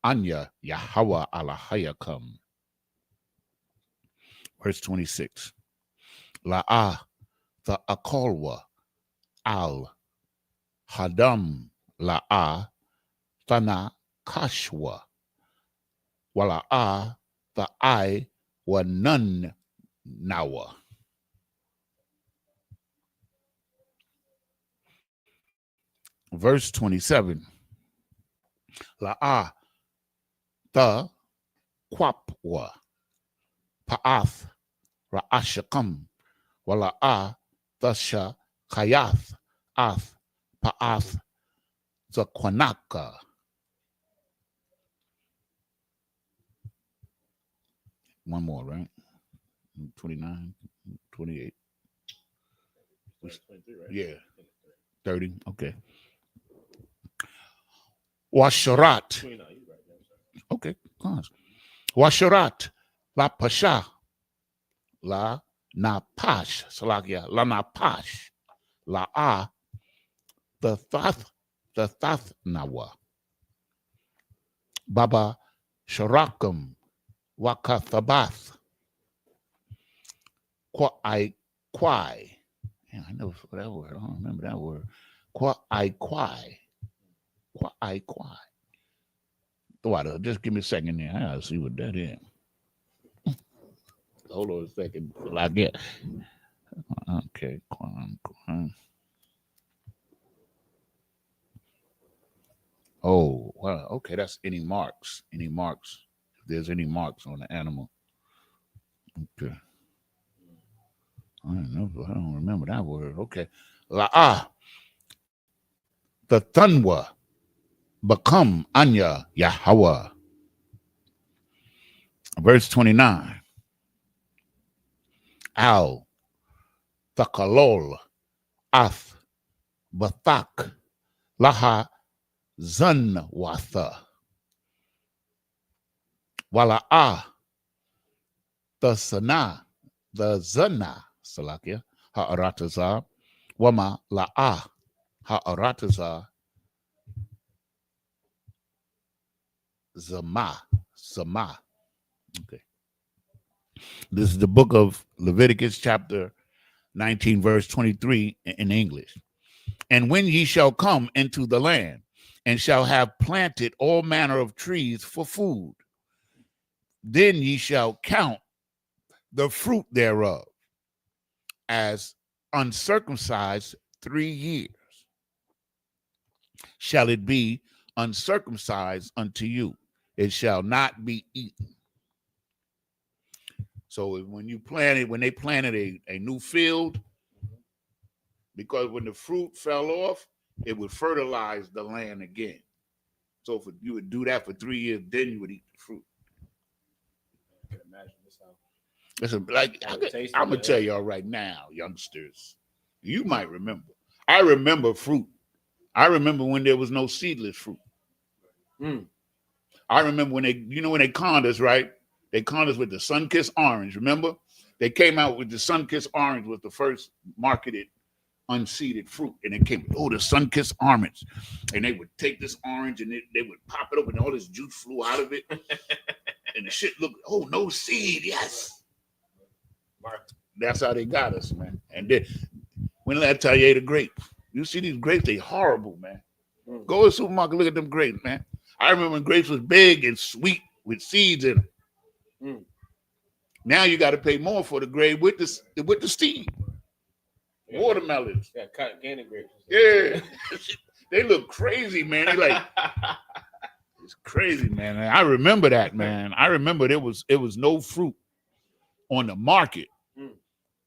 Speaker 1: Anya Yahweh Alahayakam. Verse 26. La'ah the Akalwa Al Hadam La'ah Thana Kashwa Wala'ah the I wa Nun Nawa. Verse 27. La'ah the Kwapwa Pa'ath Ra'ashakam Wala'ah the Shakayath Ath Pa'ath the Kwanaka. One more, right? 29, 28.
Speaker 2: 23, right?
Speaker 1: Yeah. 30. Okay. Washarat.
Speaker 2: 29, you're right.
Speaker 1: Okay. Washarat. La Pasha. La Napash. Salakia. La Napash. La A. The Thath Nawa. Baba Sharakam. Wakathabath. Kwai. Yeah, I know that word. I don't remember that word. Kwai. Just give me a second there. I gotta see what that is. Hold on a second till I get. Okay. Oh, well, okay. That's any marks. If there's any marks on the animal. Okay. I don't remember that word. Okay. La'ah. The Thunwa. Become Anya Yahweh. Verse 29. Al Thakalol Ath Bathak Laha Zunwatha Wala'ah the Zana Salakia Ha'aratazah Wama La'ah Ha'aratazah Zama. Okay. This is the book of Leviticus, chapter 19, verse 23 in English. And when ye shall come into the land, and shall have planted all manner of trees for food, then ye shall count the fruit thereof as uncircumcised 3 years. Shall it be uncircumcised unto you? It shall not be eaten. So when they planted a new field, because when the fruit fell off, it would fertilize the land again. So if you would do that for 3 years, then you would eat the fruit.
Speaker 2: I can imagine this how.
Speaker 1: Listen, I'm gonna tell y'all right now, youngsters, you might remember. I remember fruit. I remember when there was no seedless fruit. I remember when they conned us, right? They conned us with the sun-kissed orange. Remember? They came out with the sun-kissed orange was the first marketed unseeded fruit, and it came, the sun-kissed orange, and they would take this orange and they would pop it open, and all this juice flew out of it, and the shit looked, no seed, yes. That's how they got us, man. And then when last time you ate a grape? You see these grapes, they horrible, man. Go to the supermarket, look at them grapes, man. I remember when grapes was big and sweet with seeds in them. Now you got to pay more for the grape with the seed. Yeah. Watermelons.
Speaker 2: Yeah, candy grapes.
Speaker 1: Yeah. They look crazy, man. They like It's crazy, man. I remember that, man. I remember it was no fruit on the market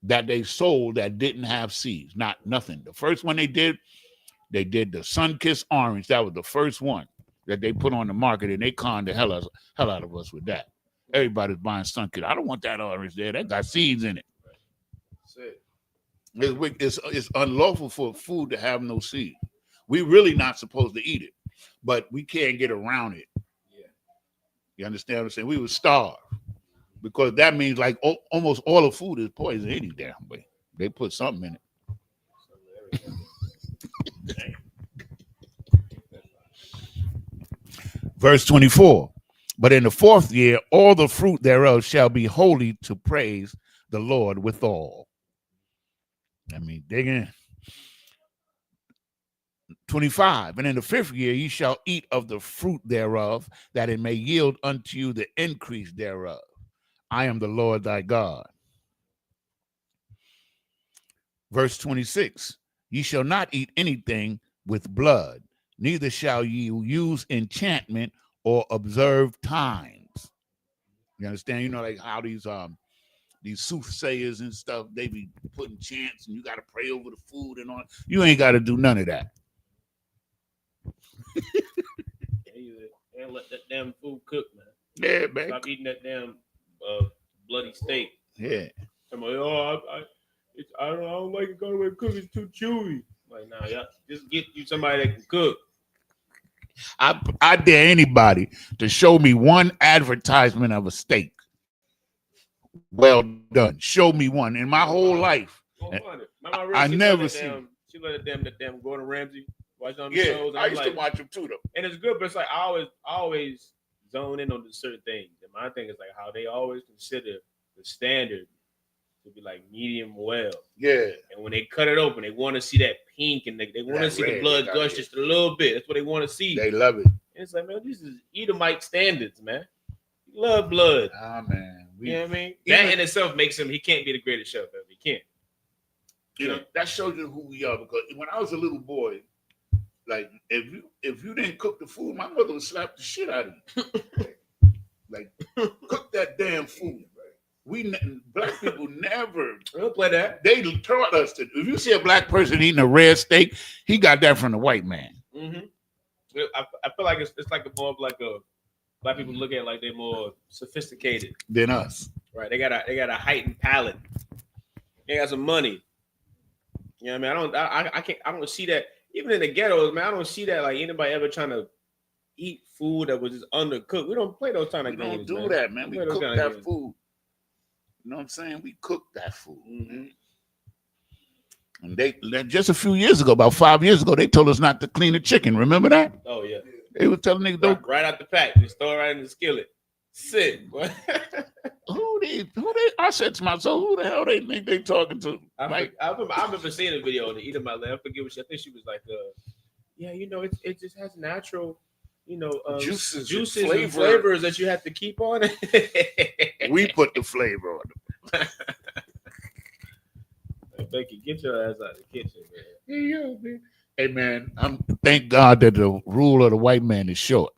Speaker 1: that they sold that didn't have seeds. Nothing. The first one they did the sun-kissed orange. That was the first one that they put on the market, and they conned the hell out of us with that. Everybody's buying sun-kissed. I don't want that orange there. That got seeds in it. It's unlawful for food to have no seed. We really not supposed to eat it, but we can't get around it. Yeah. You understand what I'm saying? We would starve because that means like almost all the food is poison any damn way. They put something in it. Verse 24. But in the 4th year, all the fruit thereof shall be holy to praise the Lord withal. I mean, dig in. 25. And in the 5th year, ye shall eat of the fruit thereof, that it may yield unto you the increase thereof. I am the Lord thy God. Verse 26. Ye shall not eat anything with blood, neither shall ye use enchantment or observe times. You understand? You know, like how these soothsayers and stuff, they be putting chants and you got to pray over the food and all. You ain't got to do none of that.
Speaker 2: And let that damn food cook, man.
Speaker 1: Yeah, man.
Speaker 2: Stop eating that damn bloody steak.
Speaker 1: Yeah.
Speaker 2: Somebody, I don't like it. Go away, cook. It's too chewy. Like, nah, y'all just get you somebody that can cook.
Speaker 1: I dare anybody to show me one advertisement of a steak well done. Show me one in my whole life. I never see.
Speaker 2: She let that damn Gordon Ramsay watch on the
Speaker 1: shows. I used to watch them too, though.
Speaker 2: And it's good, but it's like I always zone in on certain things. And my thing is like how they always consider the standard to be like medium well.
Speaker 1: Yeah.
Speaker 2: And when they cut it open, they want to see that pink and they want to see the blood gush just a little bit. That's what they want to see.
Speaker 1: They love it.
Speaker 2: And it's like, man, this is Edomite standards, man. You love blood.
Speaker 1: Ah, man.
Speaker 2: You know what I mean? That in itself makes him, he can't be the greatest chef ever. He can't.
Speaker 1: You know, that shows you who we are. Because when I was a little boy, like if you didn't cook the food, my mother would slap the shit out of you. Like, cook that damn food. Black people never.
Speaker 2: We'll play that.
Speaker 1: They taught us to. If you see a black person eating a red steak, he got that from the white man.
Speaker 2: Mm-hmm. I feel like it's like more of like a black people look at it like they're more sophisticated
Speaker 1: than us.
Speaker 2: Right? They got a heightened palate. They got some money. You know what I mean? I don't see that even in the ghettos, man. I don't see that like anybody ever trying to eat food that was just undercooked. We don't play those kind of games.
Speaker 1: We don't do that, man. We cook that food. You know what I'm saying? We cook that food. Mm-hmm. And they just a few years ago, about 5 years ago, they told us not to clean the chicken. Remember that?
Speaker 2: Oh yeah.
Speaker 1: They were telling niggas don't
Speaker 2: right out the pack. Just throw it right in the skillet. Sick.
Speaker 1: Who they? I said to myself, who the hell they think they talking to?
Speaker 2: I remember seeing a video on the Edomite land. I forget what I think she was like, yeah, you know, it just has natural, you know, juices and flavors that you have to keep on it.
Speaker 1: We put the flavor on them.
Speaker 2: Becky, get your ass out of the kitchen, man.
Speaker 1: Yeah, man. Hey, man, thank God that the rule of the white man is short,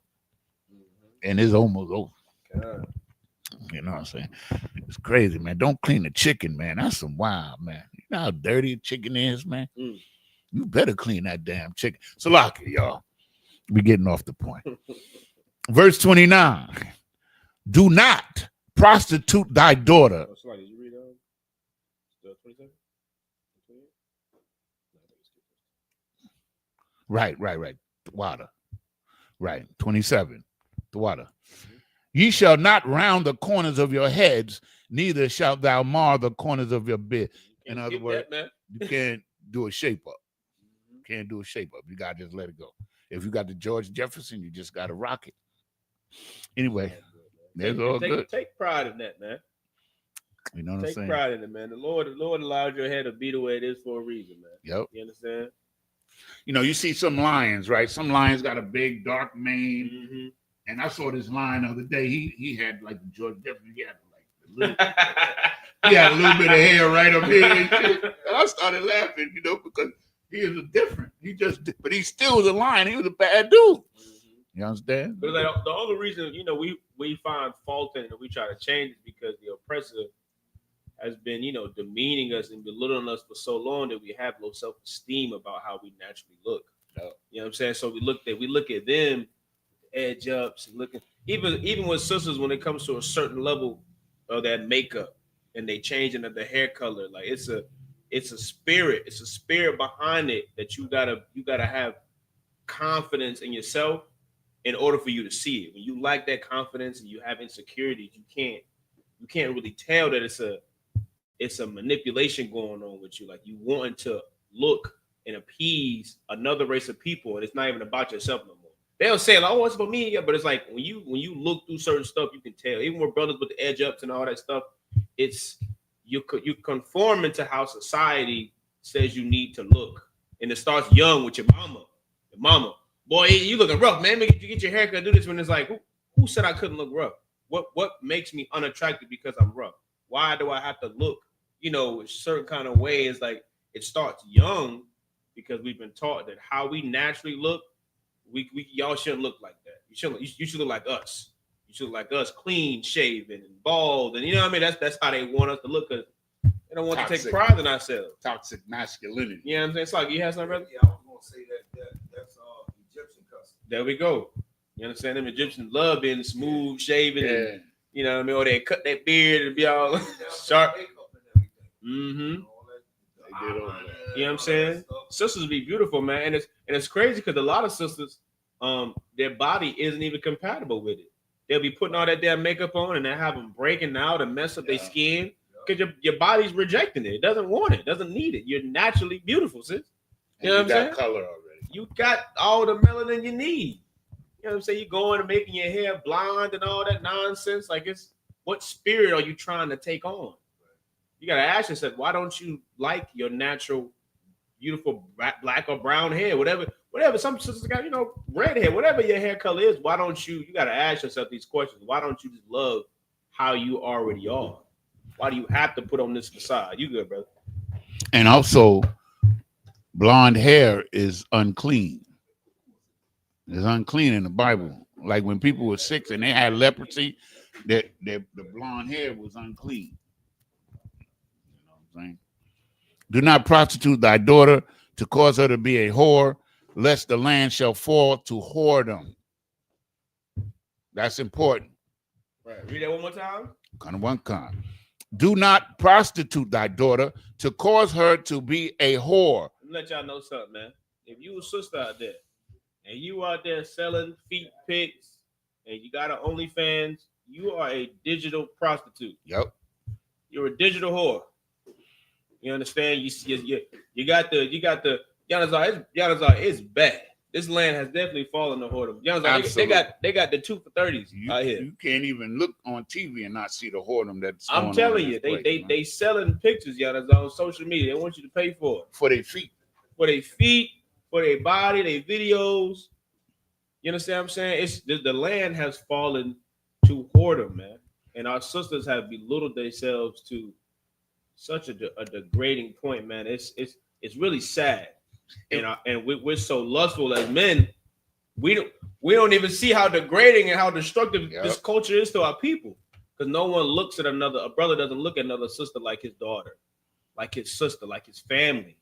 Speaker 1: and it's almost over. God. You know what I'm saying? It's crazy, man. Don't clean the chicken, man. That's some wild, man. You know how dirty a chicken is, man? Mm. You better clean that damn chicken. Salaki, y'all. We getting off the point. Verse 29. Do not prostitute thy daughter.
Speaker 2: Oh, sorry, did you read 27?
Speaker 1: Right. The water. Right. 27. The water. Mm-hmm. Ye shall not round the corners of your heads, neither shalt thou mar the corners of your beard. In other words, you can't do a shape up. Can't do a shape up. You got to just let it go. If you got the George Jefferson, you just got to rock it. Anyway, that's all good.
Speaker 2: Take pride in that, man.
Speaker 1: You know what I'm saying?
Speaker 2: Take pride in it, man. The Lord allowed your hair to be the way it is for a reason, man.
Speaker 1: Yep.
Speaker 2: You understand?
Speaker 1: You know, you see some lions, right? Some lions got a big dark mane. Mm-hmm. And I saw this lion the other day. He had like the George Jefferson. He had a little bit of hair right up here. And I started laughing, you know, because he is different. But he still was a lion. He was a bad dude. Mm-hmm. You understand?
Speaker 2: But like the only reason, you know, we find fault in it and we try to change it because the oppressor has been, you know, demeaning us and belittling us for so long that we have low self-esteem about how we naturally look. You know what I'm saying? So we look at them edge ups and looking even with sisters when it comes to a certain level of that makeup and they changing of the hair color. Like it's a spirit. It's a spirit behind it that you gotta have confidence in yourself in order for you to see it. When you lack that confidence and you have insecurities, you can't really tell that it's a manipulation going on with you. Like you wanting to look and appease another race of people, and it's not even about yourself no more. They'll say, like, "Oh, it's for me," yeah, but it's like when you look through certain stuff, you can tell. Even with brothers with the edge ups and all that stuff, it's you conforming to how society says you need to look, and it starts young with your mama. Your mama, boy, you looking rough, man. Make you get your haircut. Do this when it's like, who said I couldn't look rough? What makes me unattractive because I'm rough? Why do I have to look, you know, a certain kind of way? It's like it starts young because we've been taught that how we naturally look, we y'all shouldn't look like that. You should look like us. You should look like us, clean shaven and bald, and you know what I mean. That's how they want us to look. Cause they don't want to take pride in ourselves.
Speaker 1: Toxic masculinity.
Speaker 2: You know what I'm saying? It's like you have something, brother?
Speaker 3: Yeah, I was gonna say that's Egyptian custom.
Speaker 2: There we go. You understand? Them Egyptians love being smooth shaven, and you know what I mean, or they cut their beard and be all sharp. Mm-hmm.
Speaker 1: They did all that.
Speaker 2: You know what I'm saying? Sisters be beautiful, man, and it's crazy because a lot of sisters, their body isn't even compatible with it. They'll be putting all that damn makeup on and they have them breaking out and mess up their skin because your body's rejecting it. It doesn't want it. It doesn't need it. You're naturally beautiful, sis. You know what I'm saying?
Speaker 1: Color already.
Speaker 2: You got all the melanin you need. You know what I'm saying? You're going and making your hair blonde and all that nonsense. Like what spirit are you trying to take on? You gotta ask yourself, why don't you like your natural, beautiful black or brown hair, whatever. Some sisters got, you know, red hair, whatever your hair color is. Why don't you gotta ask yourself these questions? Why don't you just love how you already are? Why do you have to put on this facade? You good, brother?
Speaker 1: And also, blonde hair is unclean. It's unclean in the Bible. Like when people were sick and they had leprosy, the blonde hair was unclean. You know what I'm saying? Do not prostitute thy daughter to cause her to be a whore, lest the land shall fall to whoredom. That's important.
Speaker 2: Right. Read that one more time.
Speaker 1: Kind. Do not prostitute thy daughter to cause her to be a whore.
Speaker 2: Let me let y'all know something, man. If you a sister out there and you out there selling feet pics and you got an OnlyFans, you are a digital prostitute.
Speaker 1: Yep.
Speaker 2: You're a digital whore. You understand? You got the Yanazar. It's bad. This land has definitely fallen to whoredom. They got the 2 for 30s out here.
Speaker 1: You can't even look on TV and not see the whoredom that's going on.
Speaker 2: I'm telling you, they selling pictures, Yanazar, on social media. They want you to pay for it.
Speaker 1: For their feet.
Speaker 2: For their body, their videos. You understand what I'm saying? It's the land has fallen to whoredom, man. And our sisters have belittled themselves to such a degrading point, man. It's really sad. And we're so lustful as men, we don't even see how degrading and how destructive this culture is to our people. Because no one looks at a brother doesn't look at another sister like his daughter, like his sister, like his family.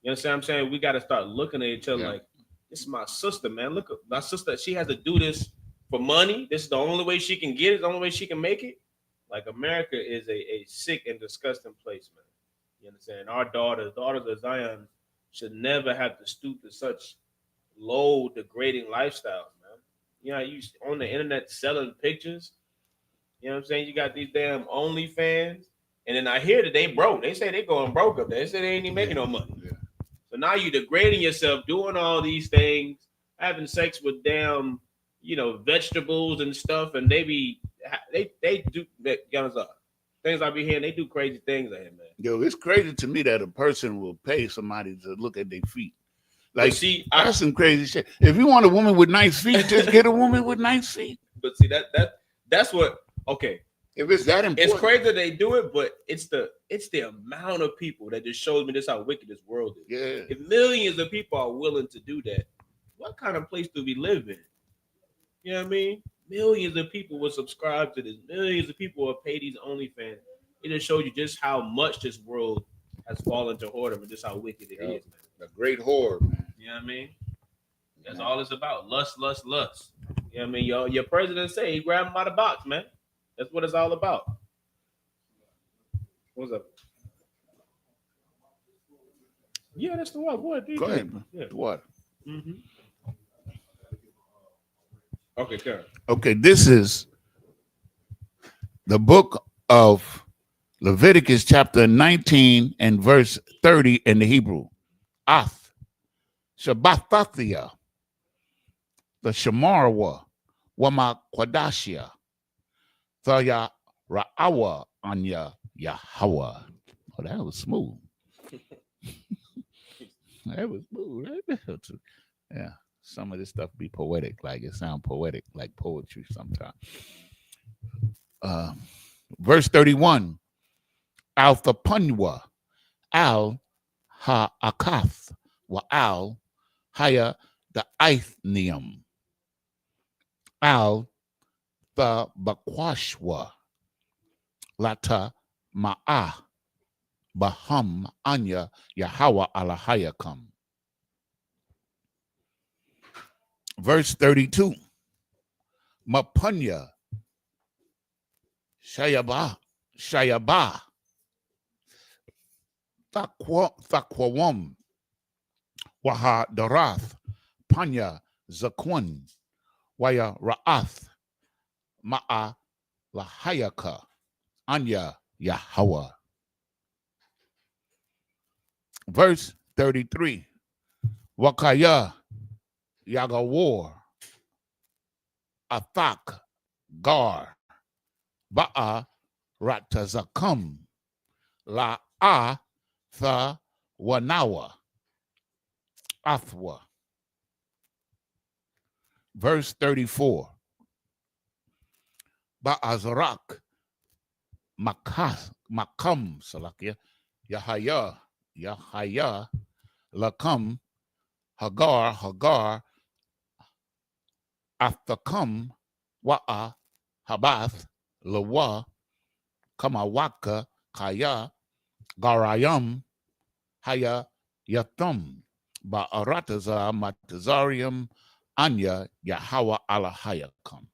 Speaker 2: You understand what I'm saying? We got to start looking at each other like, this is my sister, man. Look, my sister, she has to do this for money. This is the only way she can get it, the only way she can make it. Like America is a sick and disgusting place, man. You understand? Our daughters of Zion, should never have to stoop to such low, degrading lifestyles, man. You know, you on the internet selling pictures. You know what I'm saying? You got these damn OnlyFans, and then I hear that they broke. They say they going broke up there. They say they ain't even making no money. Yeah. So now you degrading yourself, doing all these things, having sex with damn, you know, vegetables and stuff, and they do that. Things I be hearing, they do crazy things out here, man.
Speaker 1: Yo, it's crazy to me that a person will pay somebody to look at their feet. Like, see, that's some crazy shit. If you want a woman with nice feet, just get a woman with nice feet.
Speaker 2: But see, that's what. Okay,
Speaker 1: if it's that important,
Speaker 2: it's crazy that they do it, but it's the amount of people that just shows me this how wicked this world is.
Speaker 1: Yeah.
Speaker 2: If millions of people are willing to do that, what kind of place do we live in? You know what I mean? Millions of people will subscribe to this. Millions of people will pay these OnlyFans. It just shows you just how much this world has fallen to whoredom and just how wicked it is, man.
Speaker 1: The great whore, man.
Speaker 2: You know what I mean? That's all it's about. Lust, lust, lust. You know what I mean? Your president say he grabbed him out of the box, man. That's what it's all about. What's up? Yeah, that's the one. What?
Speaker 1: Go ahead, man.
Speaker 2: Yeah.
Speaker 1: What?
Speaker 2: Mm-hmm. Okay, Karen.
Speaker 1: Okay, this is the book of Leviticus chapter 19 and verse 30 in the Hebrew. Ath, Shabbathathia, the Shemarwa, Wama Kwadashia, Thaya Ra'awa Anya Yahweh. Oh, that was smooth. That was smooth, right? Yeah. Some of this stuff be poetic, like it sound poetic, like poetry sometimes. Verse 31, Al Thapunwa, Al Ha-Akath, Wa Al Haya the Ithnium, Al the Bakwashwa, Lata Ma'ah, Baham Anya Yahweh Alahayakam. Verse 32, Mapunya, Shayaba, Thakwawam, Waha Darath, Panya Zakwun, Waya Ra'ath, Ma'a Lahayaka, Anya Yahweh. Verse 33, Wakaya Yagawar, Athak, Gar, Ba'a, Ratazakum, La'a, Tha, Wanawa, Athwa. Verse 34, Ba'azarak, Makam, Salakia, Yahaya, Lakam, Hagar, Athakam, Wa'a, Habath, Lawa, Kamawaka, Kaya, Garayam, Haya, Yathum, Ba'arataza, Matazarium, Anya, Yahweh Alahayakam.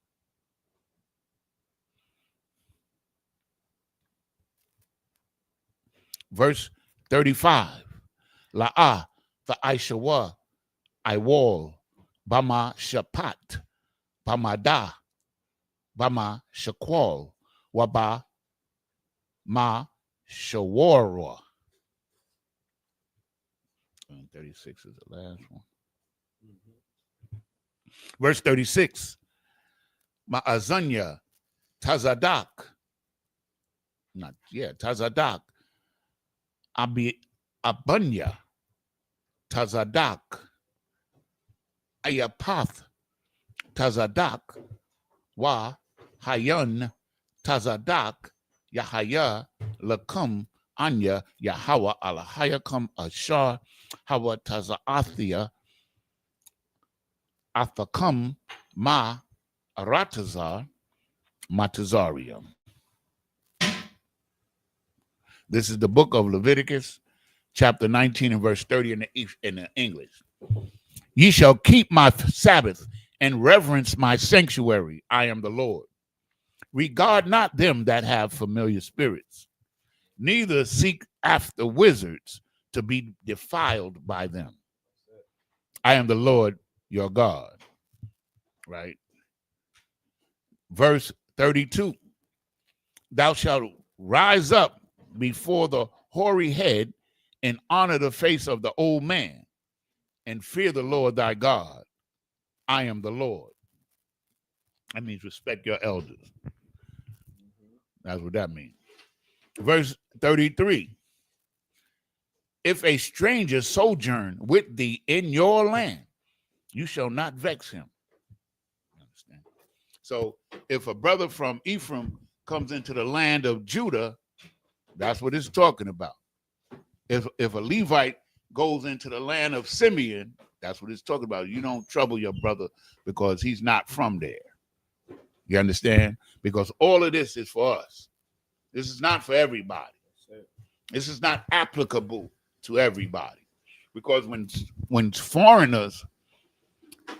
Speaker 1: Verse 35, La'a, the Aishawa, Iwal, Bama Shapat, Bamada, Bama Shakwal, Waba Ma Shawara. 36 is the last one. Verse 36, Ma'azanya, Tazadak, Tazadak, Abunya, Tazadak, Ayapath, Tazadak, Wa Hayun, Tazadak, Yahaya, Lakum, Anya, Yahweh Alahayakam, Ashar, Hawa Tazaathia, Athakam, Ma Aratazar, Matazarium. This is the book of Leviticus, chapter 19 and verse 30 in the English. Ye shall keep my Sabbath and reverence my sanctuary. I am the Lord. Regard not them that have familiar spirits, neither seek after wizards to be defiled by them. I am the Lord your God. Right? Verse 32. Thou shalt rise up before the hoary head and honor the face of the old man and fear the Lord thy God. I am the Lord. That means respect your elders. That's what that means. Verse 33. If a stranger sojourn with thee in your land, you shall not vex him. Understand? So if a brother from Ephraim comes into the land of Judah, that's what it's talking about. If a Levite goes into the land of Simeon, That's what it's talking about. You don't trouble your brother because he's not from there. You understand? Because all of this is for us. This is not for everybody. This is not applicable to everybody. Because when foreigners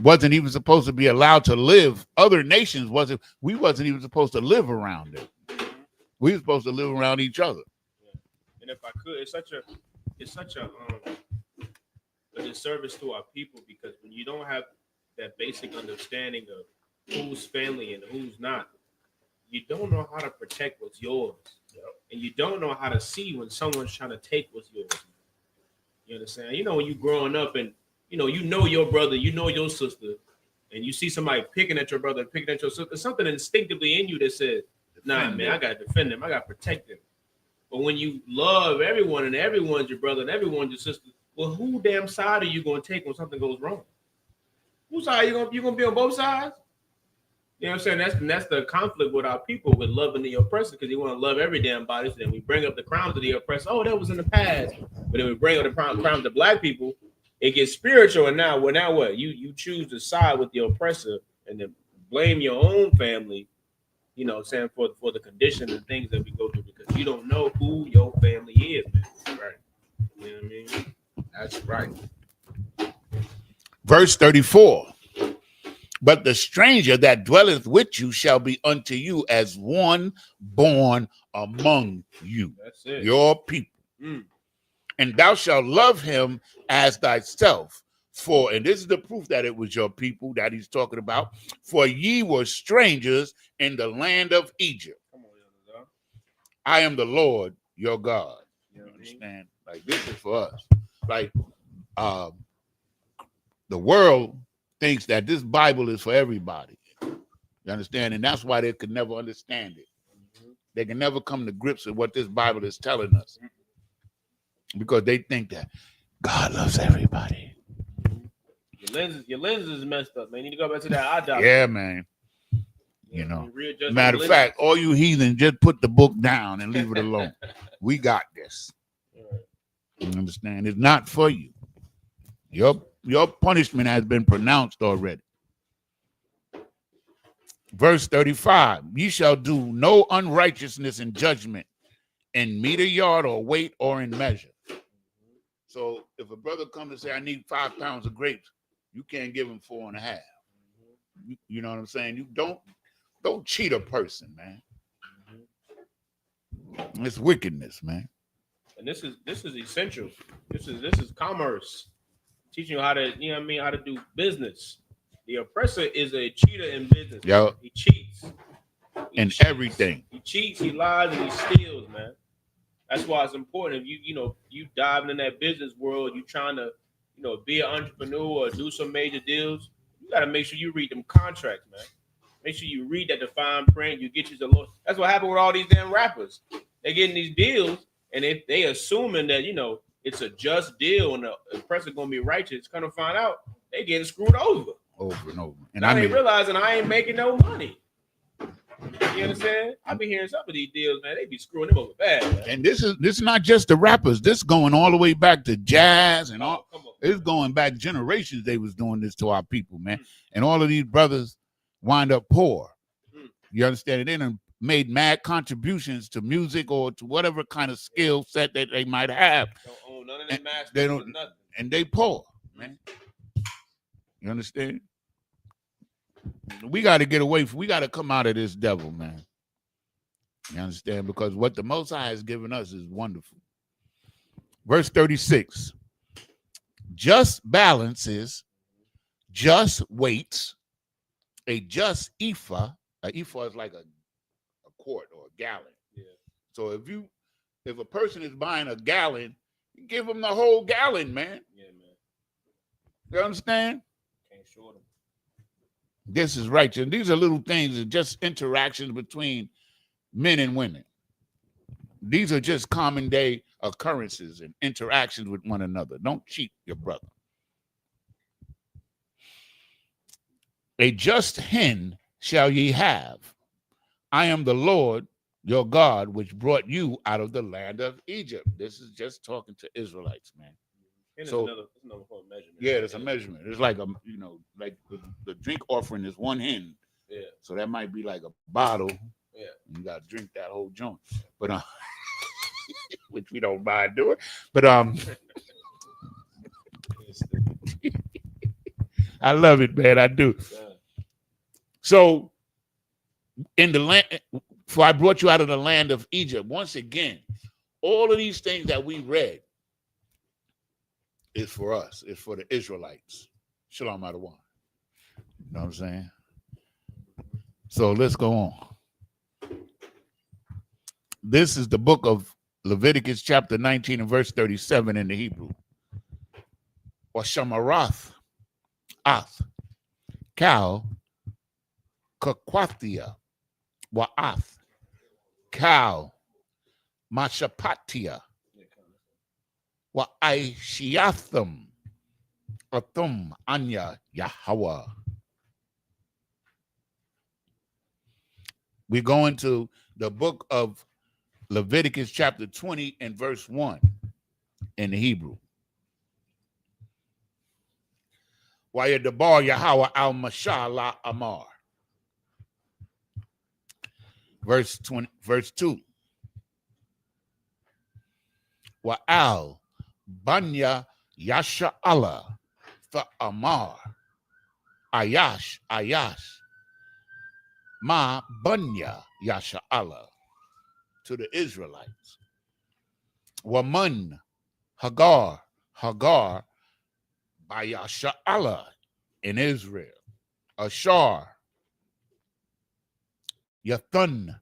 Speaker 1: wasn't even supposed to be allowed to live, other nations we wasn't even supposed to live around them. We were supposed to live around each other.
Speaker 2: And if I could, it's such a disservice to our people, because when you don't have that basic understanding of who's family and who's not, you don't know how to protect what's yours. Yep. And you don't know how to see when someone's trying to take what's yours. You understand? You know, when you growing up and you know your brother, you know your sister, and you see somebody picking at your brother, picking at your sister, there's something instinctively in you that says, nah, man, I gotta defend them, I gotta protect them. But when you love everyone and everyone's your brother and everyone's your sister, well, who damn side are you gonna take when something goes wrong? Whose side you gonna be on both sides? You know what I'm saying? That's the conflict with our people, with loving the oppressor, because they want to love every damn body. So then we bring up the crimes of the oppressor. Oh, that was in the past. But then we bring up the crimes of black people. It gets spiritual, and now what? You choose to side with the oppressor and then blame your own family. You know what I'm saying, for the condition and things that we go through, because you don't know who your family is, man. Right? You know what I mean? That's right.
Speaker 1: Verse 34. But the stranger that dwelleth with you shall be unto you as one born among you.
Speaker 2: That's it.
Speaker 1: Your people. And thou shalt love him as thyself. For, and this is the proof that it was your people that he's talking about, for ye were strangers in the land of Egypt.
Speaker 2: Come on,
Speaker 1: I am the Lord your God.
Speaker 2: You
Speaker 1: understand? Like, this is for us. Like, the world thinks that this Bible is for everybody. You understand? And that's why they could never understand it. They can never come to grips with what this Bible is telling us, because they think that God loves everybody.
Speaker 2: Your lenses is messed up, man. You need to go back to that eye doctor.
Speaker 1: Yeah, man. You know, matter of fact, all you heathen, just put the book down and leave it alone. We got this. You understand? It's not for you. Your punishment has been pronounced already. Verse 35, ye shall do no unrighteousness in judgment in meter, yard, or weight, or in measure. So if a brother comes and say, I need 5 pounds of grapes, you can't give him 4.5. You know what I'm saying? You don't cheat a person, man. It's wickedness, man.
Speaker 2: And this is essential. This is commerce. Teaching you how to, you know what I mean, how to do business. The oppressor is a cheater in business.
Speaker 1: Yo.
Speaker 2: He cheats.
Speaker 1: In everything.
Speaker 2: He cheats, he lies, and he steals, man. That's why it's important. If you diving in that business world, you trying to, be an entrepreneur or do some major deals, you got to make sure you read them contracts, man. Make sure you read that fine print. You get you some. That's what happened with all these damn rappers. They getting these deals, and if they assuming that it's a just deal and the oppressor gonna be righteous, kind of find out they getting screwed over
Speaker 1: and over. And
Speaker 2: I ain't realizing I ain't making no money. You understand? I be hearing some of these deals, man. They be screwing them over bad, man.
Speaker 1: And this is not just the rappers. This going all the way back to jazz and all. It's going back generations. They was doing this to our people, man. And all of these brothers wind up poor. You understand? They done made mad contributions to music or to whatever kind of skill set that they might have.
Speaker 2: Don't own none of them masters.
Speaker 1: They don't, nothing. And they poor, man. You understand? We got to get away from. We got to come out of this devil, man. You understand? Because what the Most High has given us is wonderful. Verse 36. Just balances, just weights, a just ephah. An ephah is like a quart or a gallon.
Speaker 2: Yeah. So
Speaker 1: if a person is buying a gallon, you give them the whole gallon, man.
Speaker 2: Yeah, man.
Speaker 1: You understand?
Speaker 2: Can't short them.
Speaker 1: This is righteous. And these are little things, are just interactions between men and women. These are just common day occurrences and interactions with one another. Don't cheat your brother. A just hen shall ye have. I am the Lord your God, which brought you out of the land of Egypt. This is just talking to Israelites, man.
Speaker 2: And
Speaker 1: So
Speaker 2: it's another form of measurement.
Speaker 1: yeah, it's a measurement. It's like like the drink offering is one hen.
Speaker 2: Yeah.
Speaker 1: So that might be like a bottle.
Speaker 2: Yeah.
Speaker 1: You gotta drink that whole joint. But which we don't mind doing. But I love it, man. I do.
Speaker 2: Yeah.
Speaker 1: So in the land, for I brought you out of the land of Egypt. Once again, all of these things that we read is for us. It's for the Israelites. Shalom Adawan. You know what I'm saying? So let's go on. This is the book of Leviticus chapter 19 and verse 37 in the Hebrew. Or Shamarath, Ath, Cal, Kakwathia, Wa'ath, Cal, Mashapatia, Wa'aishiatham, Athum, Anya, Yahweh. We go into the book of Leviticus chapter 20 and verse 1 in the Hebrew. Wa'yadabar Yahweh al-Mashallah Amar. Verse 2. Wa'al Banya Yasha Allah fa Amar. Ayash Ma Banya Yasha Allah. To the Israelites. Waman Hagar by Yasha Allah in Israel. Ashar Yathun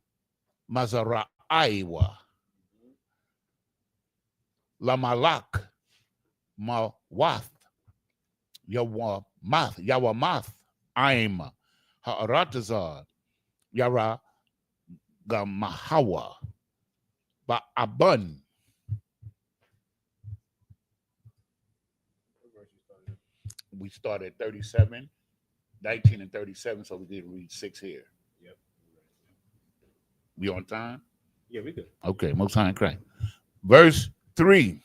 Speaker 1: Mazara'aiwa Lamalak Mawath Yawamath Aim Ha'aratazar Yara Gamahawa Ba'abun. We started 37, 19 and 37, so we did read 6 here.
Speaker 2: Yep.
Speaker 1: We on time?
Speaker 2: Yeah, we good.
Speaker 1: Okay, most time correct. Verse 3.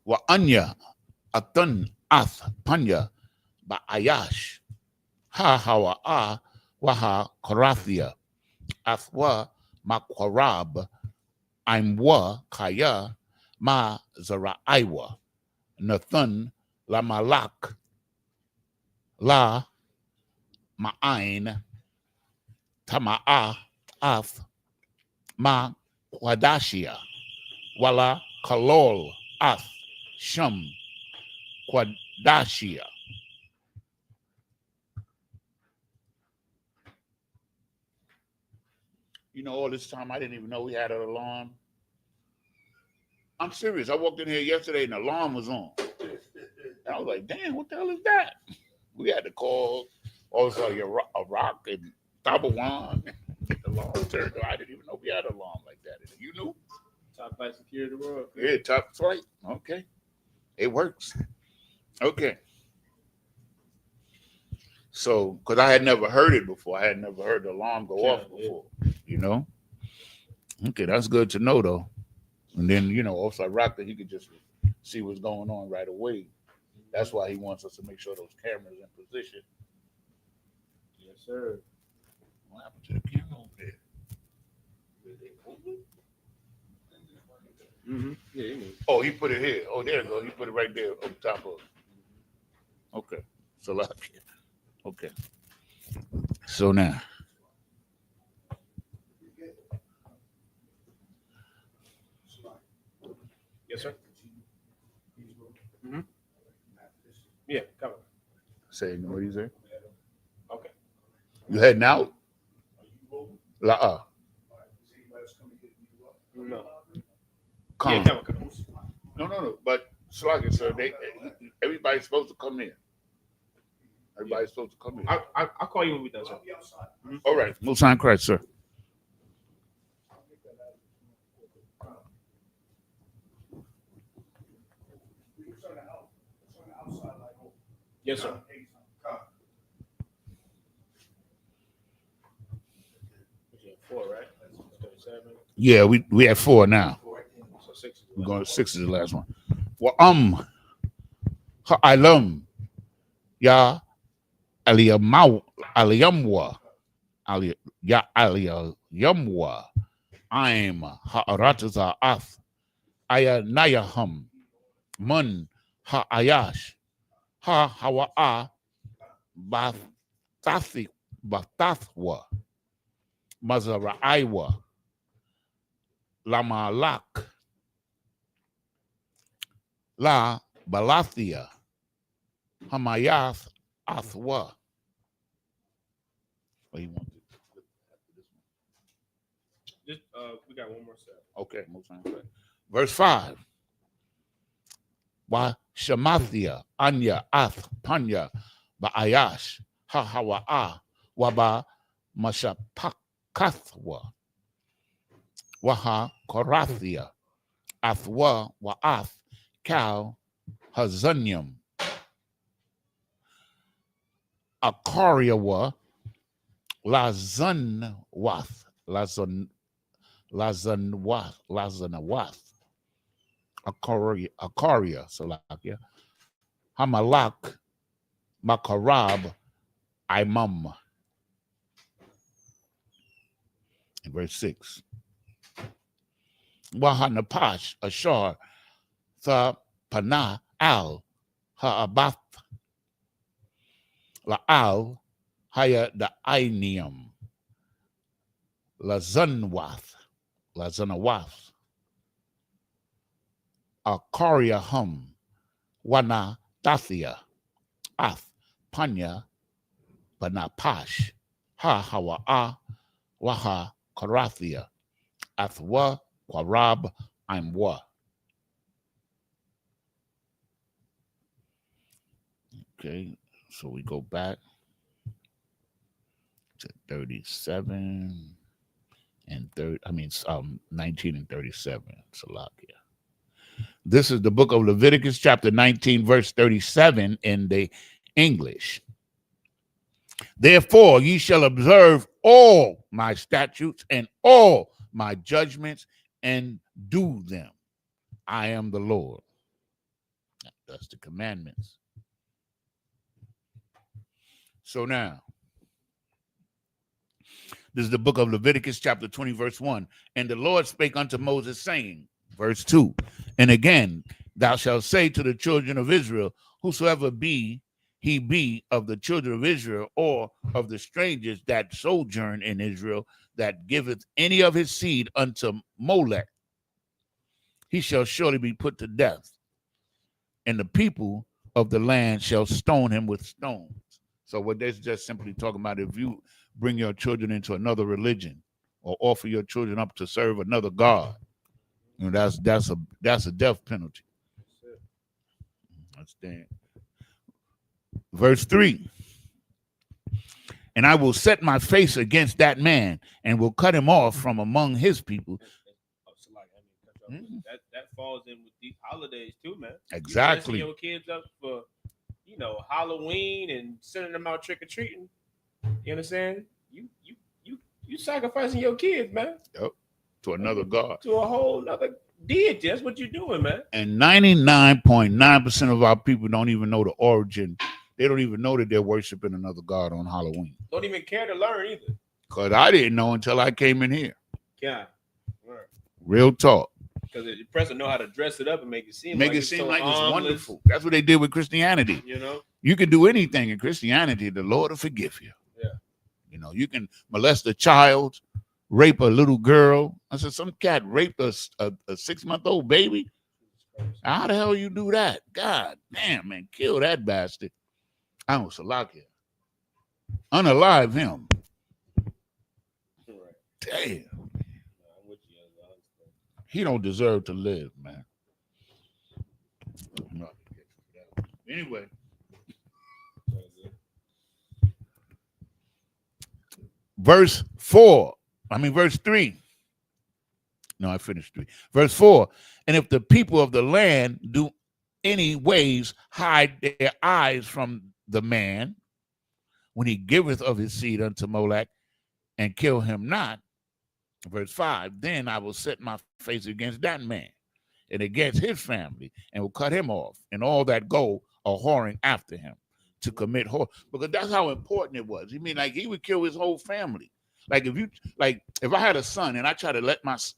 Speaker 1: Wa anya atun ath panya ba ayash ha hawa a waha korathia athwa makwarab aimwa kaya ma zaraiwa Nathun la malak la ma'ain tama'a af ma kwadashia wala kalol af sham kwadashia. You know, all this time I didn't even know we had an alarm. I'm serious. I walked in here yesterday and the alarm was on. And I was like, damn, what the hell is that? We had to call also Iraq and Tabawan. The alarm turned on. I didn't even know we had an alarm like that. You knew?
Speaker 2: Top flight security world.
Speaker 1: Yeah, top flight. Okay. It works. Okay. So, because I had never heard it before. I had never heard the alarm go off before. You know? Okay, that's good to know, though. And then, you know, also Iraq, that he could just see what's going on right away. That's why he wants us to make sure those cameras in position.
Speaker 2: Yes, sir.
Speaker 1: What happened to the camera over there?
Speaker 2: Mm-hmm. Yeah, he moved.
Speaker 1: Oh, he put it here. Oh, there it goes. He put it right there on top of it. Okay. So, okay. So now.
Speaker 2: Yes, sir. Mm-hmm. Yeah, come on.
Speaker 1: Saying what you say?
Speaker 2: Okay.
Speaker 1: You heading out? La
Speaker 2: No.
Speaker 1: Come.
Speaker 2: Yeah, come on.
Speaker 1: No. But Slugger, sir, everybody's supposed to come in. Everybody's supposed to come in.
Speaker 2: I'll call you when we're done, sir.
Speaker 1: Mm-hmm. All right. Most time correct, sir.
Speaker 2: Yes, sir. Four, right? 37.
Speaker 1: Yeah, we have 4 now.
Speaker 2: So 6.
Speaker 1: We're going to 6 is the last one. Wa ha'alam ya aliyamwa ya aliyamwa I'm ha'arataza ath ayanayaham mun ha'ayash hawa'a Bathathwa, Mazaraiwa, Lamalak, La Balathia, Hamayath Athwa. What do you want?
Speaker 2: Just, we got one more step.
Speaker 1: Okay, verse 5. Wa Shamathia, Anya, Ath, Panya, Ba'ayash, Hawa'a, Waba Mashapakathwa, Waha Korathia, Athwa, Wa'ath, Kal, Hazanyam, Akariawa, Lazanwath, Lazanawath, Akaria, Salakia, Hamalak, Makarab, Imam. In verse 6. Wahanapash, Ashar, Tha Pana Al, Ha'abath, La'al, Haya da Ainium, Lazanawath, Akaria Hum, Wana Dathia, Ath, Panya, Banapash, Ha Hawa'a, Waha Karathia, Athwa, Kwarab, Imwa. Okay, so we go back to 37 and 19 and 37. Salakia. This is the book of Leviticus, chapter 19, verse 37 in the English. Therefore, ye shall observe all my statutes and all my judgments and do them. I am the Lord. That's the commandments. So now, this is the book of Leviticus, chapter 20, verse 1. And the Lord spake unto Moses, saying, verse 2, and again, thou shalt say to the children of Israel, whosoever he be of the children of Israel or of the strangers that sojourn in Israel, that giveth any of his seed unto Molech, he shall surely be put to death. And the people of the land shall stone him with stones. So what they're just simply talking about, if you bring your children into another religion or offer your children up to serve another god, you know, that's a death penalty. Understand? Verse 3. And I will set my face against that man and will cut him off from among his people.
Speaker 2: That falls in with these holidays too, man.
Speaker 1: Exactly.
Speaker 2: You're dressing your kids up for, Halloween and sending them out trick or treating. You understand? You sacrificing your kids, man.
Speaker 1: Yep. To another god.
Speaker 2: To a whole other deity. That's what you're doing, man.
Speaker 1: And 99.9% of our people don't even know the origin. They don't even know that they're worshiping another god on Halloween.
Speaker 2: Don't even care to learn either.
Speaker 1: Because I didn't know until I came in here.
Speaker 2: Yeah.
Speaker 1: Real talk.
Speaker 2: Because the person know how to dress it up and make it seem like it's
Speaker 1: wonderful. That's what they did with Christianity. You can do anything in Christianity. The Lord will forgive you. Yeah. You can molest a child, rape a little girl. I said, some cat raped a 6-month-old baby. How the hell you do that? God damn, man, kill that bastard. I was Salakia. Unalive him. Damn. He don't deserve to live, man. Anyway. Verse 3. No, I finished 3. Verse 4. And if the people of the land do any ways hide their eyes from the man when he giveth of his seed unto Molech and kill him not, verse 5, then I will set my face against that man and against his family, and will cut him off, and all that go a whoring after him to commit whore. Because that's how important it was. You mean like he would kill his whole family. Like if I had a son and I try to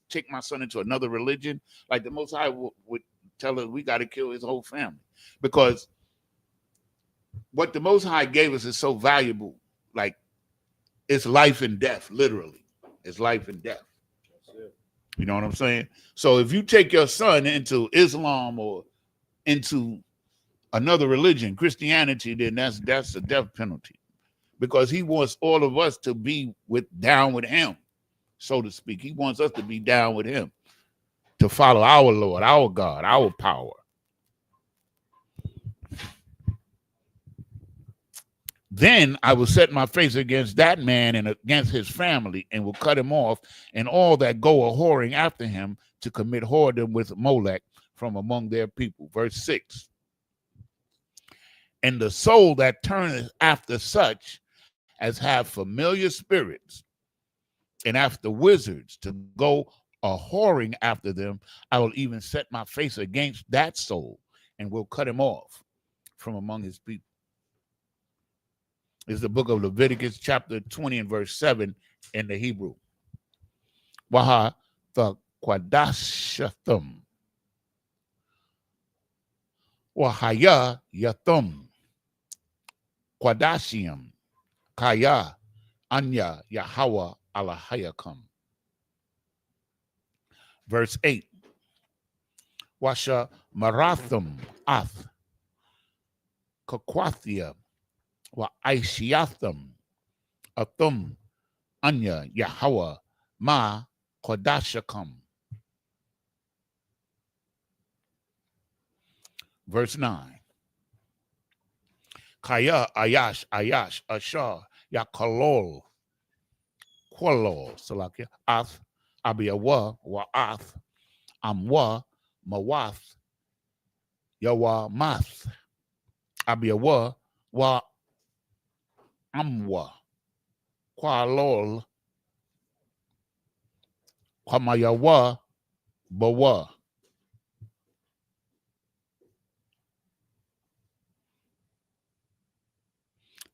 Speaker 1: take my son into another religion, like the Most High would tell us we got to kill his whole family, because what the Most High gave us is so valuable. Like it's life and death, literally. It's life and death. You know what I'm saying? So if you take your son into Islam or into another religion, Christianity, then that's a death penalty, because he wants all of us to be down with him, so to speak. He wants us to be down with him, to follow our Lord, our God, our power. Then I will set my face against that man and against his family, and will cut him off, and all that go a whoring after him to commit whoredom with Molech from among their people. Verse 6. And the soul that turneth after such as have familiar spirits, and after wizards, to go a whoring after them, I will even set my face against that soul, and will cut him off from among his people. It's the book of Leviticus, chapter 20 and verse 7 in the Hebrew. Waha the Quadashathum. Wahaya Yathum. Quadashium. Kaya Anya Yahweh Alahayakam. Verse 8. Washa Marathum Ath. Kakwathia. Wa Aishiatham Athum Anya Yahweh Ma Kodashakam. Verse 9. Kaya Ayash Ashar Yakolol Qualol Salakia Ath Abiyawa Wa Ath Amwa Mawath Yawa Math Abiyawa Wa Amwa Qualol Kwamayawa Bawa.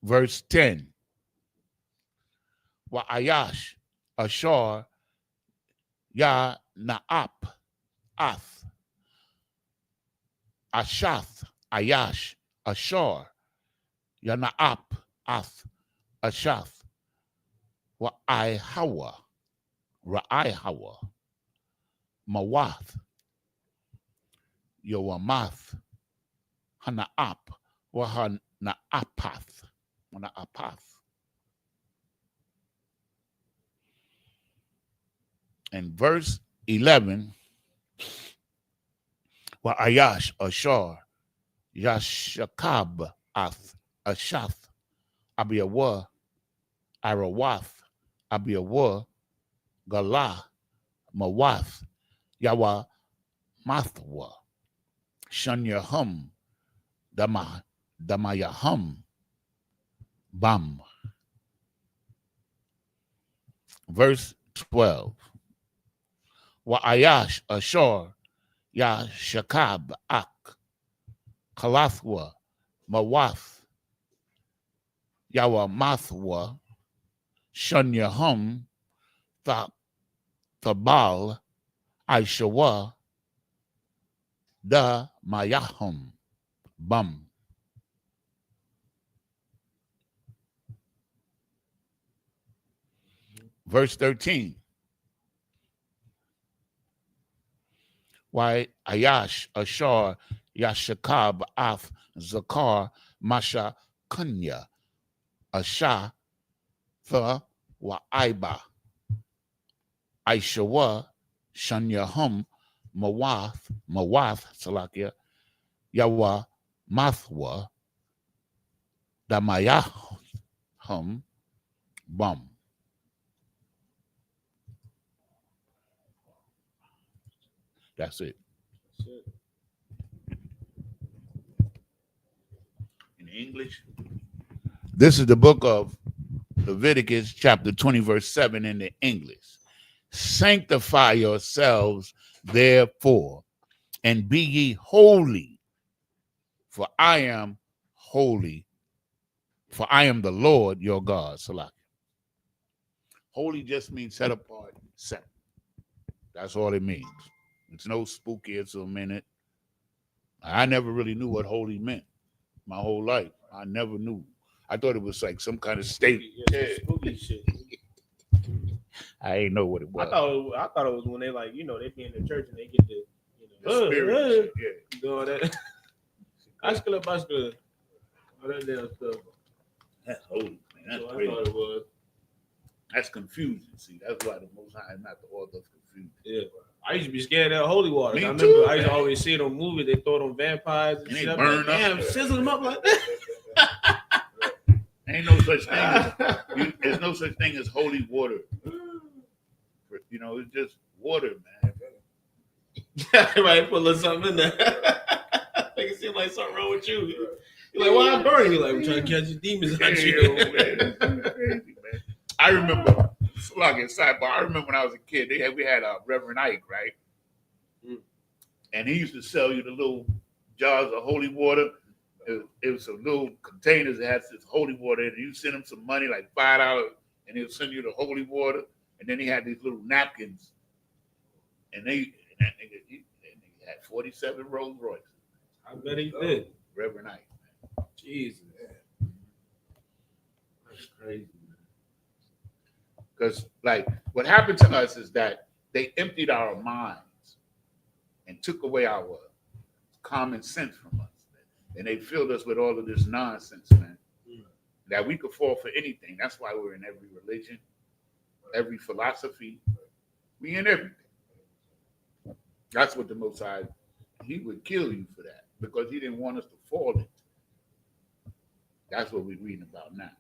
Speaker 1: Verse 10. Wa Ayash Ashar Ya Naap Ath Ashath Ayash Ashar Ya Naap Ath Ashath Wa Ihawa Ra'aihawa Mawath Yowamath Hanaap Wa Hanaapath Hanaapath. And verse 11, Wa Ayash Ashar Yashakab Ath Ashath Abiyawa Arawath Abiyawa Galah Mawath Yawa Mathwa Shanyahum Damayahum Bam. Verse 12. Wa Ayash Ashar Yashakab Ak Kalathwa Mawath Yawa Mathwa Shanyahum Thabal Aishawa Da Mayahum Bum. Verse 13. Why Ayash Ashar Yashakab Ath Zakar Masha Kunya Asha Tha Wa Aiba Aishawa Shanyahum Mawath Salakia Yawa Mathwa Damayahum Bum. That's it. In English, this is the book of Leviticus, chapter 20, verse 7 in the English. Sanctify yourselves, therefore, and be ye holy, for I am holy, for I am the Lord your God. Salah. Holy just means set apart, set. That's all it means. It's no spooky, it's a minute. I never really knew what holy meant my whole life. I never knew. I thought it was like some kind of state.
Speaker 2: Yeah, spooky shit.
Speaker 1: I ain't know what it was.
Speaker 2: I thought it was when they like, they be in the church and they get the
Speaker 1: spirit. Yeah.
Speaker 2: Doing that. Ashkala. All that damn stuff.
Speaker 1: That's holy, man. That's
Speaker 2: So I
Speaker 1: crazy.
Speaker 2: thought it was.
Speaker 1: That's confusing. See, that's why the Most High is not the author of confusion.
Speaker 2: Yeah. I used to be scared of that holy water.
Speaker 1: Me
Speaker 2: I
Speaker 1: too,
Speaker 2: remember I used to
Speaker 1: man.
Speaker 2: always see it on movies. They throw it on vampires and
Speaker 1: And they
Speaker 2: shit. I'm
Speaker 1: burn
Speaker 2: like,
Speaker 1: up.
Speaker 2: damn, sizzle them up like that.
Speaker 1: Ain't no such thing as there's no such thing as holy water. It's just water, man.
Speaker 2: Right, put a little something in there. Make it seem like something wrong with you. You're like, why I'm burning? You're like, I'm trying to catch the demons out you.
Speaker 1: Man. Crazy, man. I remember, sidebar. I remember when I was a kid, we had Reverend Ike, right? And he used to sell you the little jars of holy water. It was some little containers that had this holy water in it. You send him some money, like $5, and he'll send you the holy water. And then he had these little napkins, and that nigga had 47 Rolls Royces.
Speaker 2: I bet he did.
Speaker 1: Reverend Ike.
Speaker 2: Jesus. That's crazy.
Speaker 1: Because, like, what happened to us is that they emptied our minds and took away our common sense from us. And they filled us with all of this nonsense, man, that we could fall for anything. That's why we're in every religion, every philosophy. We in everything. That's what the Most High, he would kill you for that because he didn't want us to fall into. That's what we're reading about now.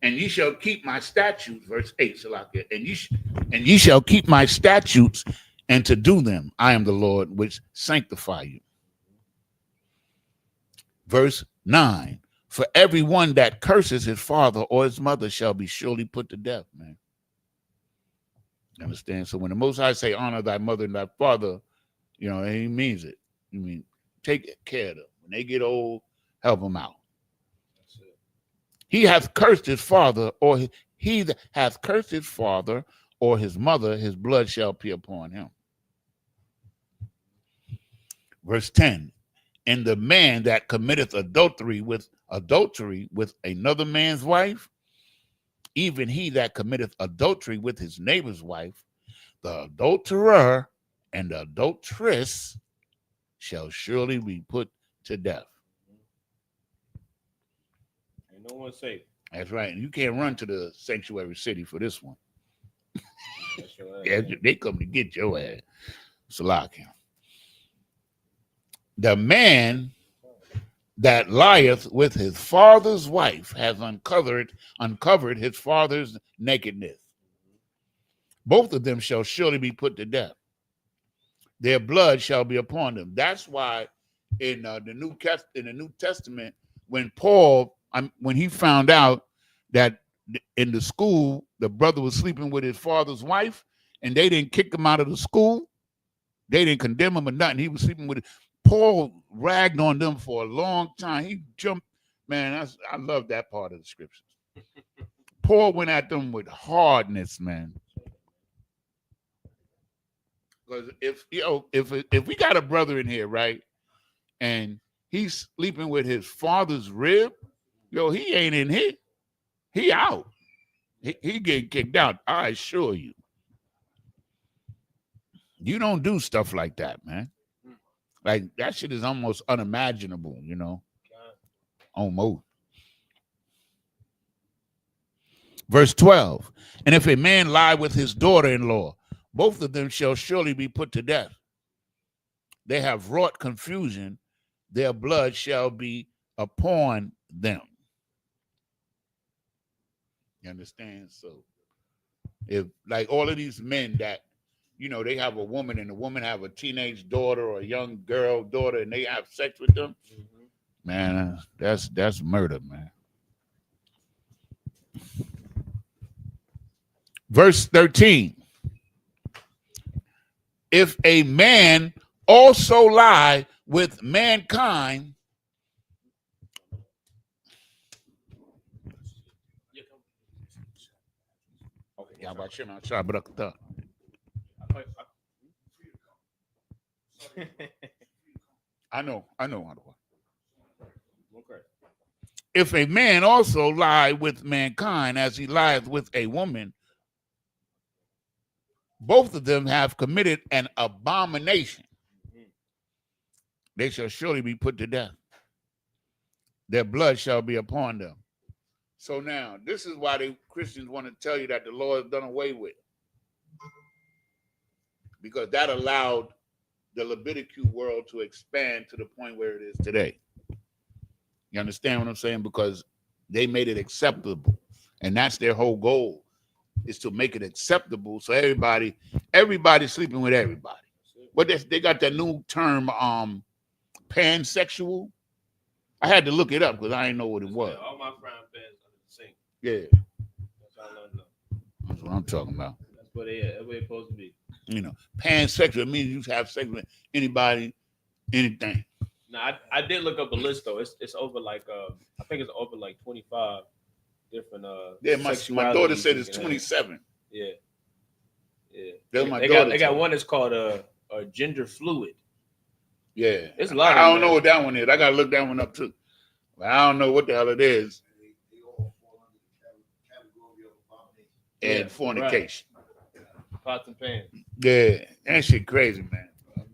Speaker 1: And ye shall keep my statutes, verse 8, Salakia, and ye shall keep my statutes and to do them. I am the Lord which sanctify you. Verse 9, for everyone that curses his father or his mother shall be surely put to death, man. You understand? So when the Most High say, honor thy mother and thy father, he means it. You mean, take care of them. When they get old, help them out. He hath cursed his father, or he that hath cursed his father or his mother, his blood shall be upon him. Verse 10, and the man that committeth adultery with another man's wife, even he that committeth adultery with his neighbor's wife, the adulterer and the adulteress shall surely be put to death.
Speaker 2: Ain't no one safe.
Speaker 1: That's right. And you can't run to the sanctuary city for this one.
Speaker 2: That's your ass.
Speaker 1: Yeah, they come to get your ass. Salakia. The man that lieth with his father's wife has uncovered his father's nakedness. Both of them shall surely be put to death. Their blood shall be upon them. That's why in the New Testament, when he found out that in the school the brother was sleeping with his father's wife, and they didn't kick him out of the school, they didn't condemn him or nothing. He was sleeping with it. Paul ragged on them for a long time. He jumped, man. I love that part of the scriptures. Paul went at them with hardness, man. Because if we got a brother in here, right, and he's sleeping with his father's rib, he ain't in here. He out. He getting kicked out. I assure you. You don't do stuff like that, man. Like, that shit is almost unimaginable, almost. Verse 12, and if a man lie with his daughter-in-law, both of them shall surely be put to death. They have wrought confusion, their blood shall be upon them. You understand? So, if, like, all of these men that, they have a woman and the woman have a teenage daughter or a young girl daughter and they have sex with them, man, that's murder, man. Verse 13. if a man also lie with mankind, I know.
Speaker 2: Okay.
Speaker 1: If a man also lie with mankind as he lieth with a woman, both of them have committed an abomination. They shall surely be put to death. Their blood shall be upon them. So now, this is why the Christians want to tell you that the law is done away with. Because that allowed the Levitical world to expand to the point where it is today. You understand what I'm saying? Because they made it acceptable. And that's their whole goal, is to make it acceptable so everybody's sleeping with everybody. But they got that new term, pansexual. I had to look it up because I didn't know what it was.
Speaker 2: All my frying pans are the same.
Speaker 1: Yeah.
Speaker 2: That's all I know.
Speaker 1: That's what I'm talking about.
Speaker 2: That's what they are. That's what it's supposed to be.
Speaker 1: You know, pansexual means you have sex with anybody, anything.
Speaker 2: Now, I did look up a list though. It's over like I think it's over like 25 different
Speaker 1: Yeah, my daughter said it's 27.
Speaker 2: Yeah.
Speaker 1: They
Speaker 2: got one that's called a gender fluid.
Speaker 1: Yeah,
Speaker 2: it's a lot.
Speaker 1: I don't know what that one is. I gotta look that one up too. But I don't know what the hell it is.
Speaker 3: They all fall under the category of abomination.
Speaker 1: And fornication.
Speaker 2: Right. Pots and pans.
Speaker 1: Yeah, that shit crazy, man.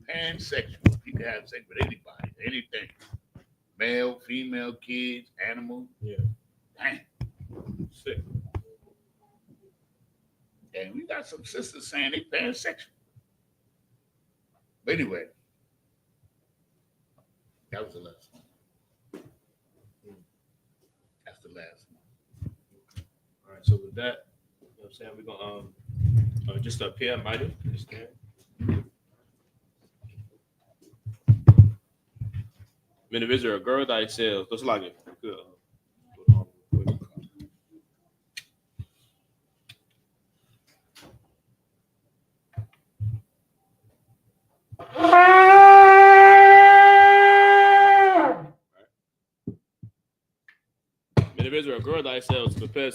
Speaker 1: Pansexual. You can have sex with anybody, anything. Male, female, kids, animals.
Speaker 2: Yeah.
Speaker 1: Dang.
Speaker 2: Sick.
Speaker 1: And we got some sisters saying they pansexual. But anyway, that was the last one. That's the last one.
Speaker 2: All right. So with that, you know what I'm saying, we're gonna just up here, might just there. When the visitor, a girl thyself, just like it. Good. When the visitor, a girl thyself, prepare